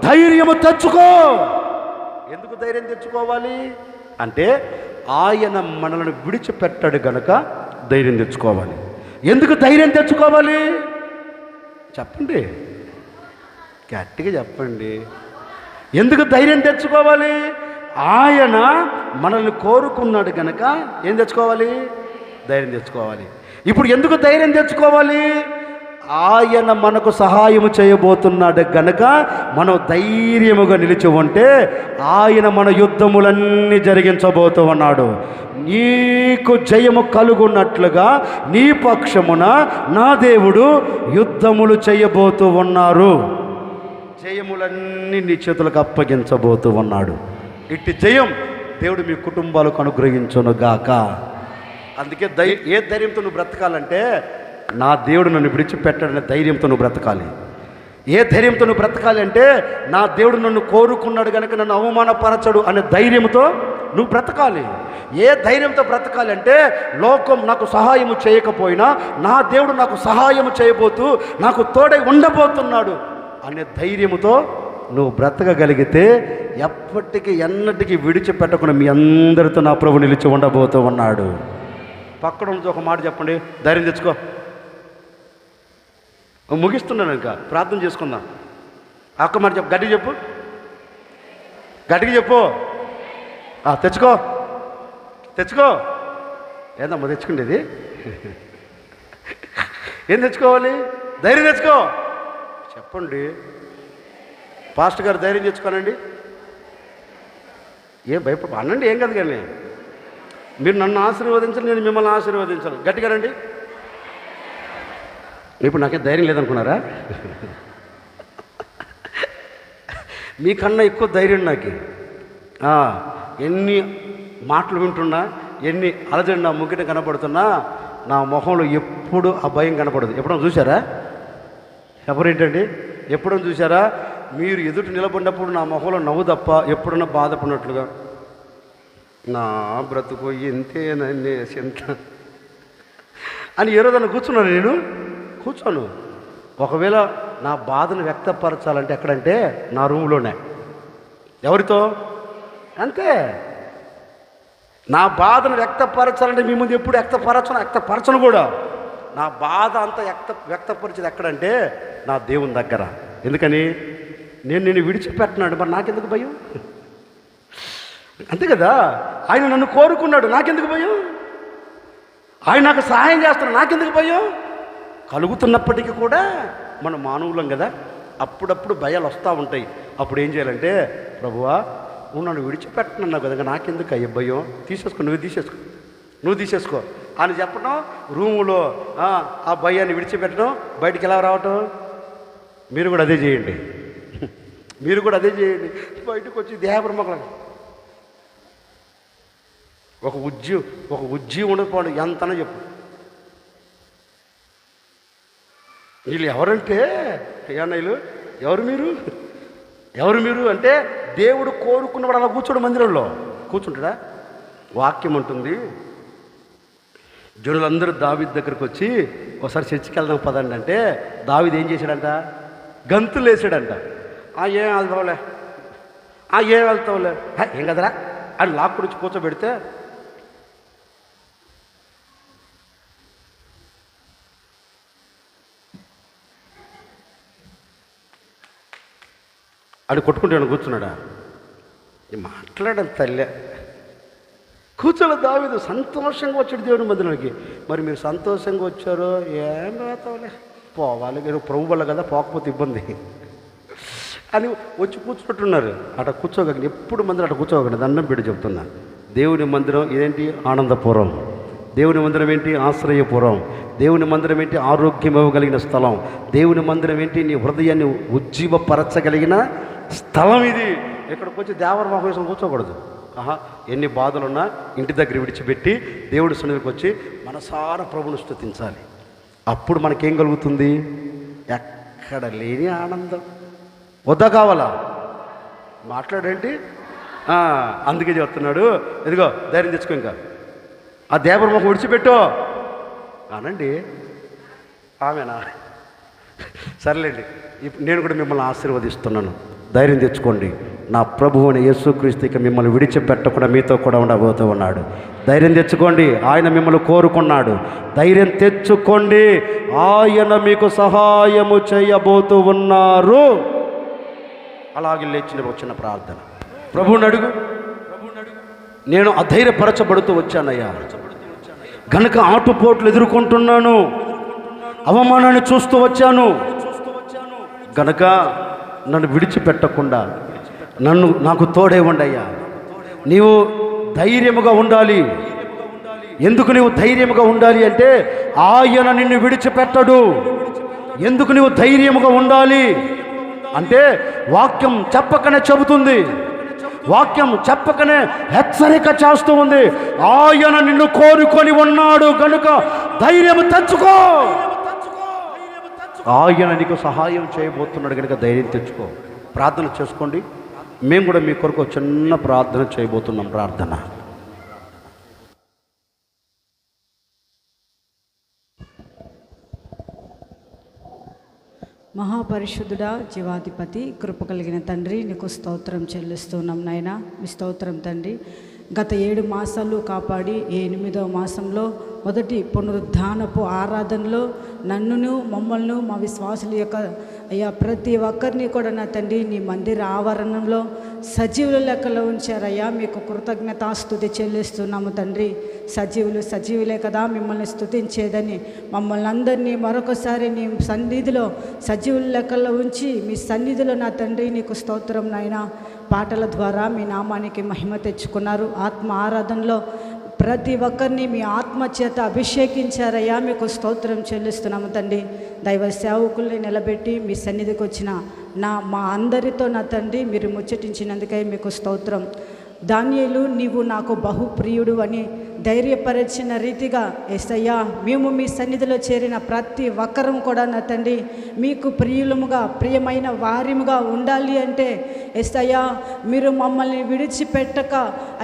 ధైర్యము తెచ్చుకో. ఎందుకు ధైర్యం తెచ్చుకోవాలి అంటే ఆయన మనల్ని విడిచిపెట్టాడు గనక ధైర్యం తెచ్చుకోవాలి. ఎందుకు ధైర్యం తెచ్చుకోవాలి చెప్పండి, గట్టిగా చెప్పండి. ఎందుకు ధైర్యం తెచ్చుకోవాలి? ఆయన మనల్ని కోరుకున్నాడు కనుక ఏం తెచ్చుకోవాలి? ధైర్యం తెచ్చుకోవాలి. ఇప్పుడు ఎందుకు ధైర్యం తెచ్చుకోవాలి? ఆయన మనకు సహాయము చేయబోతున్నాడు గనక మనం ధైర్యముగా నిలిచి ఉంటే ఆయన మన యుద్ధములన్నీ జరిగించబోతూ ఉన్నాడు. నీకు జయము కలుగున్నట్లుగా నీ పక్షమున నా దేవుడు యుద్ధములు చేయబోతూ ఉన్నారు. జయములన్నీ నీ చేతులకు అప్పగించబోతూ ఉన్నాడు. ఇట్టి జయం దేవుడు మీ కుటుంబాలకు అనుగ్రహించునుగాక. అందుకే ఏ ధైర్యంతో నువ్వు బ్రతకాలంటే నా దేవుడు నన్ను విడిచిపెట్టాడనే ధైర్యంతో నువ్వు బ్రతకాలి. ఏ ధైర్యంతో నువ్వు బ్రతకాలి అంటే నా దేవుడు నన్ను కోరుకున్నాడు కనుక నన్ను అవమానపరచడు అనే ధైర్యంతో నువ్వు బ్రతకాలి. ఏ ధైర్యంతో బ్రతకాలి అంటే లోకం నాకు సహాయము చేయకపోయినా నా దేవుడు నాకు సహాయము చేయబోతూ నాకు తోడై ఉండబోతున్నాడు అనే ధైర్యముతో నువ్వు బ్రతకగలిగితే ఎప్పటికీ ఎన్నటికీ విడిచిపెట్టకుండా మీ అందరితో నా ప్రభు నిలిచి ఉండబోతూ ఉన్నాడు. పక్కన ఒక మాట చెప్పండి, ధైర్యం తెచ్చుకో. ముగిస్తున్నాను, ఇంకా ప్రార్థన చేసుకుందాం. ఒక్క మాట చెప్పు, గట్టిగా చెప్పు. తెచ్చుకో. ఏందమ్మా తెచ్చుకుండేది? ఏం తెచ్చుకోవాలి? ధైర్యం తెచ్చుకో. చెప్పండి పాస్టర్ గారు, ధైర్యం తెచ్చుకోనండి. ఏం భయపడ అనండి, ఏం కాదు. కానీ మీరు నన్ను ఆశీర్వదించాలి, నేను మిమ్మల్ని ఆశీర్వదించాలి. గట్టిగానండి. ఇప్పుడు నాకేం ధైర్యం లేదనుకున్నారా? మీకన్నా ఎక్కువ ధైర్యం నాకు. ఎన్ని మాటలు వింటున్నా, ఎన్ని అలజడి నా ముగ్గుట కనపడుతున్నా, నా మొహంలో ఎప్పుడు ఆ భయం కనపడదు. ఎప్పుడన్నా చూసారా? ఎవరేంటండి ఎప్పుడన్నా చూసారా? మీరు ఎదుటి నిలబడినప్పుడు నా మొహంలో నవ్వు తప్ప ఎప్పుడన్నా బాధపడినట్లుగా, నా బ్రతుకు ఇంతేనన్నే ఎంత అని ఏ రోజన్నా కూర్చున్నాను. నేను కూర్చోను. ఒకవేళ నా బాధను వ్యక్తపరచాలంటే ఎక్కడంటే నా రూమ్లోనే. ఎవరితో? అంతే. నా బాధను వ్యక్తపరచాలంటే మీ ముందు ఎప్పుడు వ్యక్తపరచను కూడా. నా బాధ అంతా వ్యక్తపరిచేది ఎక్కడంటే నా దేవుని దగ్గర. ఎందుకని? నేను విడిచిపెట్టినాడు, మరి నాకెందుకు భయం? అంతే కదా. ఆయన నన్ను కోరుకున్నాడు, నాకెందుకు భయం? ఆయన నాకు సహాయం చేస్తున్నాడు, నాకెందుకు భయం? కలుగుతున్నప్పటికీ కూడా మనం మానవులం కదా, అప్పుడప్పుడు భయాలు వస్తూ ఉంటాయి. అప్పుడు ఏం చేయాలంటే, ప్రభువా నువ్వు నన్ను విడిచిపెట్టనున్నావు కదా, నాకెందుకు అయ్యే భయం? నువ్వు తీసేసుకో అని చెప్పడం. రూములో ఆ భయాన్ని విడిచిపెట్టడం, బయటికి ఎలా రావటం? మీరు కూడా అదే చేయండి. బయటకు వచ్చి దేహబ్రహ్మకులు ఒక ఉజ్జీ ఉండకపోవడం ఎంతనో చెప్పు. వీళ్ళు ఎవరంటే అన్నయ్యలు, ఎవరు మీరు అంటే దేవుడు కోరుకున్నవాడు అలా కూర్చోడు, మందిరంలో కూర్చుంటాడా? వాక్యం ఉంటుంది, జనులందరూ దావీదు దగ్గరికి వచ్చి ఒకసారి చర్చికి వెళ్దాం పదండి అంటే, దావీదు ఏం చేశాడంట? గంతులు వేసాడంట. ఏం వెళ్తావులే ఏం కదరా అని లాక్కుడి వచ్చి కూర్చోబెడితే, అది కొట్టుకుంటాను కూర్చున్నాడా? మాట్లాడని తల్లే. కూర్చోలే దావీదు సంతోషంగా వచ్చాడు దేవుని మందిరానికి. మరి మీరు సంతోషంగా వచ్చారో ఏం రాతావులే, పోవాలి, మీరు ప్రభు వల్ల కదా, పోకపోతే ఇబ్బంది అని వచ్చి కూర్చుంటున్నారు. అట్లా కూర్చోగలిగి ఎప్పుడు మందిరం అట్లా కూర్చోగలిగి దండం పెట్టి చెప్తున్నా. దేవుని మందిరం ఇదేంటి? ఆనందపురం. దేవుని మందిరం ఏంటి? ఆశ్రయపురం. దేవుని మందిరం ఏంటి? ఆరోగ్యం ఇవ్వగలిగిన స్థలం. దేవుని మందిరం ఏంటి? నీ హృదయాన్ని ఉజ్జీవపరచగలిగిన స్థలం ఇది. ఇక్కడికి వచ్చి దేవర మహేశ్వరం కూర్చోకూడదు. ఎన్ని బాధలున్నా ఇంటి దగ్గర విడిచిపెట్టి దేవుడి సన్నిధికి వచ్చి మనసారా ప్రభుని స్తుతించాలి. అప్పుడు మనకేం కలుగుతుంది? ఎక్కడ లేని ఆనందం. వద్దా కావాలా? మాట్లాడేంటి? అందుకే చెప్తున్నాడు, ఇదిగో ధైర్యం తెచ్చుకో, ఇంకా ఆ దేవర మొహం విడిచిపెట్టు అనండి. ఆమెనా? సర్లేండి, నేను కూడా మిమ్మల్ని ఆశీర్వదిస్తున్నాను. ధైర్యం తెచ్చుకోండి. నా ప్రభువు అయిన యేసుక్రీస్తు ఇక మిమ్మల్ని విడిచిపెట్టకుండా మీతో కూడా ఉండబోతూ ఉన్నాడు. ధైర్యం తెచ్చుకోండి. ఆయన మిమ్మల్ని కోరుకున్నాడు. ధైర్యం తెచ్చుకోండి. ఆయన మీకు సహాయము చేయబోతూ ఉన్నారు. అలాగే లేచిన వచ్చిన ప్రార్థన, ప్రభువుని అడుగు. నేను అధైర్యపరచబడుతూ వచ్చానయ్యా, గనుక ఆటుపోట్లు ఎదుర్కొంటున్నాను, అవమానాన్ని చూస్తూ వచ్చాను, గనక నన్ను విడిచిపెట్టకుండా నాకు తోడే ఉండయ్యా. నీవు ధైర్యముగా ఉండాలి. ఎందుకు నీవు ధైర్యముగా ఉండాలి అంటే ఆయన నిన్ను విడిచిపెట్టడు. ఎందుకు నీవు ధైర్యముగా ఉండాలి అంటే వాక్యం చెప్పకనే చెబుతుంది, వాక్యం చెప్పకనే హెచ్చరిక చేస్తూ ఉంది. ఆయన నిన్ను కోరుకొని ఉన్నాడు గనుక ధైర్యం తెచ్చుకో. ఆయన నీకు సహాయం చేయబోతున్నాడు కనుక ధైర్యం తెచ్చుకో. ప్రార్థన చేసుకోండి. మేము కూడా మీ కొరకు చిన్న ప్రార్థన చేయబోతున్నాం. ప్రార్థన. మహాపరిశుద్ధుడా, జీవాధిపతి, కృప కలిగిన తండ్రి, నీకు స్తోత్రం చెల్లిస్తున్నాం నాయన. మీ స్తోత్రం తండ్రి. గత 7 మాసాలు కాపాడి 8వ మాసంలో మొదటి పునరుద్ధానపు ఆరాధనలో నన్నును మమ్మల్ని మా విశ్వాసుల యొక్క అయ్యా ప్రతి ఒక్కరిని కూడా నా తండ్రి నీ మందిర ఆవరణంలో సజీవుల లెక్కలో ఉంచారయ్యా. మీకు కృతజ్ఞతాస్తుతి చెల్లిస్తున్నాము తండ్రి. సజీవులే కదా మిమ్మల్ని స్తుతించేదని మమ్మల్ని అందరినీ మరొకసారి నీ సన్నిధిలో సజీవుల లెక్కల్లో ఉంచి మీ సన్నిధిలో నా తండ్రి నీకు స్తోత్రం నాయన. పాటల ద్వారా మీ నామానికి మహిమ తెచ్చుకున్నారు. ఆత్మ ఆరాధనలో ప్రతి ఒక్కరిని మీ ఆత్మ చేత అభిషేకించారయ్యా, మీకు స్తోత్రం చెల్లిస్తున్నాము తండ్రి. దైవ సేవకుల్ని నిలబెట్టి మీ సన్నిధికి వచ్చిన మా అందరితో నా తండ్రి మీరు ముచ్చటించినందుకై మీకు స్తోత్రం. దానియేలు నీవు నాకు బహుప్రియుడు అని ధైర్యపరిచిన రీతిగా యేసయ్యా, మేము మీ సన్నిధిలో చేరిన ప్రతి ఒక్కరం కూడా నా తండ్రి మీకు ప్రియమైన వారిముగా ఉండాలి అంటే యేసయ్యా, మీరు మమ్మల్ని విడిచిపెట్టక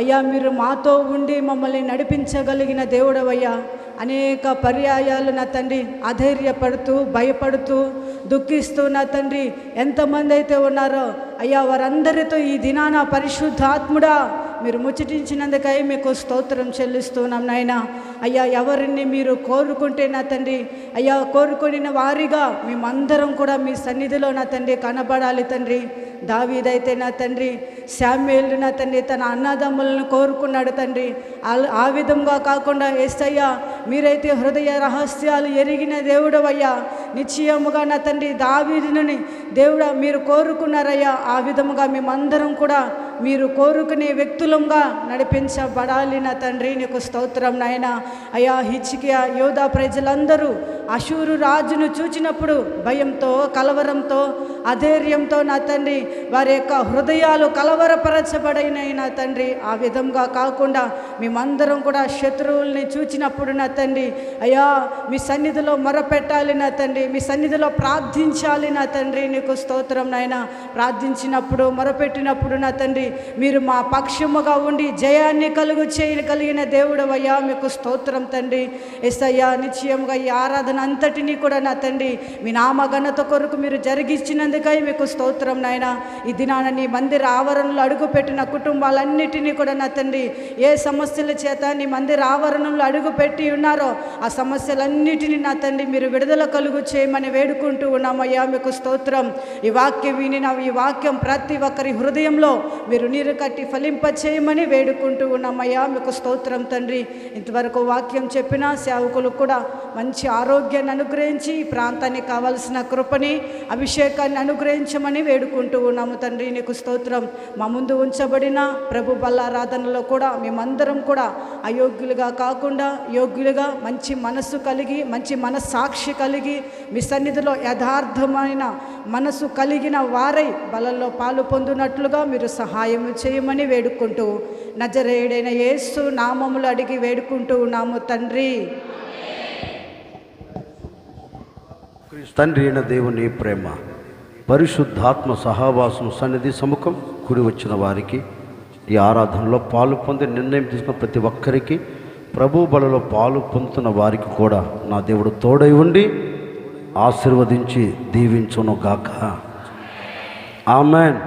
అయ్యా, మీరు మాతో ఉండి మమ్మల్ని నడిపించగలిగిన దేవుడవయ్యా. అనేక పర్యాయాలు నా తండ్రి అధైర్యపడుతూ భయపడుతూ దుఃఖిస్తూ నా తండ్రి ఎంతమంది అయితే ఉన్నారో అయ్యా, వారందరితో ఈ దినాన పరిశుద్ధాత్ముడా మీరు ముచ్చటించినందుకై మీకు స్తోత్రం చెల్లిస్తున్నాం నాయన. అయ్యా, ఎవరిని మీరు కోరుకుంటే నా తండ్రి అయ్యా, కోరుకుని వారిగా మేమందరం కూడా మీ సన్నిధిలో నా తండ్రి కనబడాలి తండ్రి. దావీదైతే నా తండ్రి శామ్యూయేలు నా తండ్రి తన అన్నదమ్ములను కోరుకున్నాడు తండ్రి. ఆ విధంగా కాకుండా యేసయ్యా, మీరైతే హృదయ రహస్యాలు ఎరిగిన దేవుడవయ్యా. నిశ్చయముగా నా తండ్రి దావీదుని దేవుడా మీరు కోరుకున్నారయ్యా. ఆ విధముగా మేమందరం కూడా మీరు కోరుకునే వ్యక్తులంగా నడిపించబడాలి నా తండ్రి. నీకు స్తోత్రం నాయన. అయ్యా, హిజ్కియా యోధా ప్రజలందరూ అషూరు రాజును చూచినప్పుడు భయంతో కలవరంతో అధైర్యంతో నా తండ్రి వారి యొక్క హృదయాలు కలవరపరచబడినాయి నా తండ్రి. ఆ విధంగా కాకుండా మేమందరం కూడా శత్రువుల్ని చూచినప్పుడు నా తండ్రి అయ్యా, మీ సన్నిధిలో మొరపెట్టాలి నా తండ్రి, మీ సన్నిధిలో ప్రార్థించాలి నా తండ్రి. నీకు స్తోత్రం నాయన. ప్రార్థించినప్పుడు మొరపెట్టినప్పుడు నా తండ్రి మీరు మా పక్షముగా ఉండి జయాన్ని చేయగలిగిన దేవుడవయ్యా. మీకు స్తోత్రం తండ్రి. యేసయ్యా, నిశ్చయముగా ఈ ఆరాధన అంతటినీ కూడా నా తండ్రి మీ నామఘనత కొరకు మీరు జరిగించినందుకై మీకు స్తోత్రం నాయన. ఈ దినాన నీ మందిర ఆవరణలో అడుగుపెట్టిన కుటుంబాలన్నిటినీ కూడా నా తండ్రి ఏ సమస్యల చేత నీ మందిర ఆవరణంలో అడుగుపెట్టి ఉన్నారో ఆ సమస్యలన్నిటినీ నా తండ్రి మీరు విడుదల కలుగు చేయమని వేడుకుంటూ ఉన్నామయ్యా. మీకు స్తోత్రం. ఈ వాక్యం వినిన ఈ వాక్యం ప్రతి ఒక్కరి హృదయంలో మీరు నీరు కట్టి ఫలింప చేయమని వేడుకుంటూ ఉన్నామయ్యా. మీకు స్తోత్రం తండ్రి. ఇంతవరకు వాక్యం చెప్పిన సేవకులు కూడా మంచి ఆరోగ్యాన్ని అనుగ్రహించి ఈ ప్రాంతానికి కావలసిన కృపని అభిషేకాన్ని అనుగ్రహించమని వేడుకుంటూ ఉన్నాము తండ్రి. నీకు స్తోత్రం. మా ముందు ఉంచబడిన ప్రభు బల్లారాధనలో కూడా మేమందరం కూడా అయోగ్యులుగా కాకుండా యోగ్యులుగా మంచి మనస్సు కలిగి మంచి మనస్సాక్షి కలిగి మీ సన్నిధిలో యథార్థమైన మనసు కలిగిన వారై బలలో పాలు పొందునట్లుగా మీరు సహాయం చేయమని వేడుకుంటూ నజరేయుడైన యేసు నామములు అడిగి వేడుకుంటూ ఉన్నాము తండ్రి. తండ్రి అయిన దేవుని ప్రేమ, పరిశుద్ధాత్మ సహవాసం, సన్నిధి సముఖం కూడి వచ్చిన వారికి, ఈ ఆరాధనలో పాలు పొంది నిర్ణయం తీసుకున్న ప్రతి ఒక్కరికి, ప్రభు బలలో పాలు పొందుతున్న వారికి కూడా నా దేవుడు తోడై ఉండి ఆశీర్వదించి దీవించును గాక. ఆమెన్.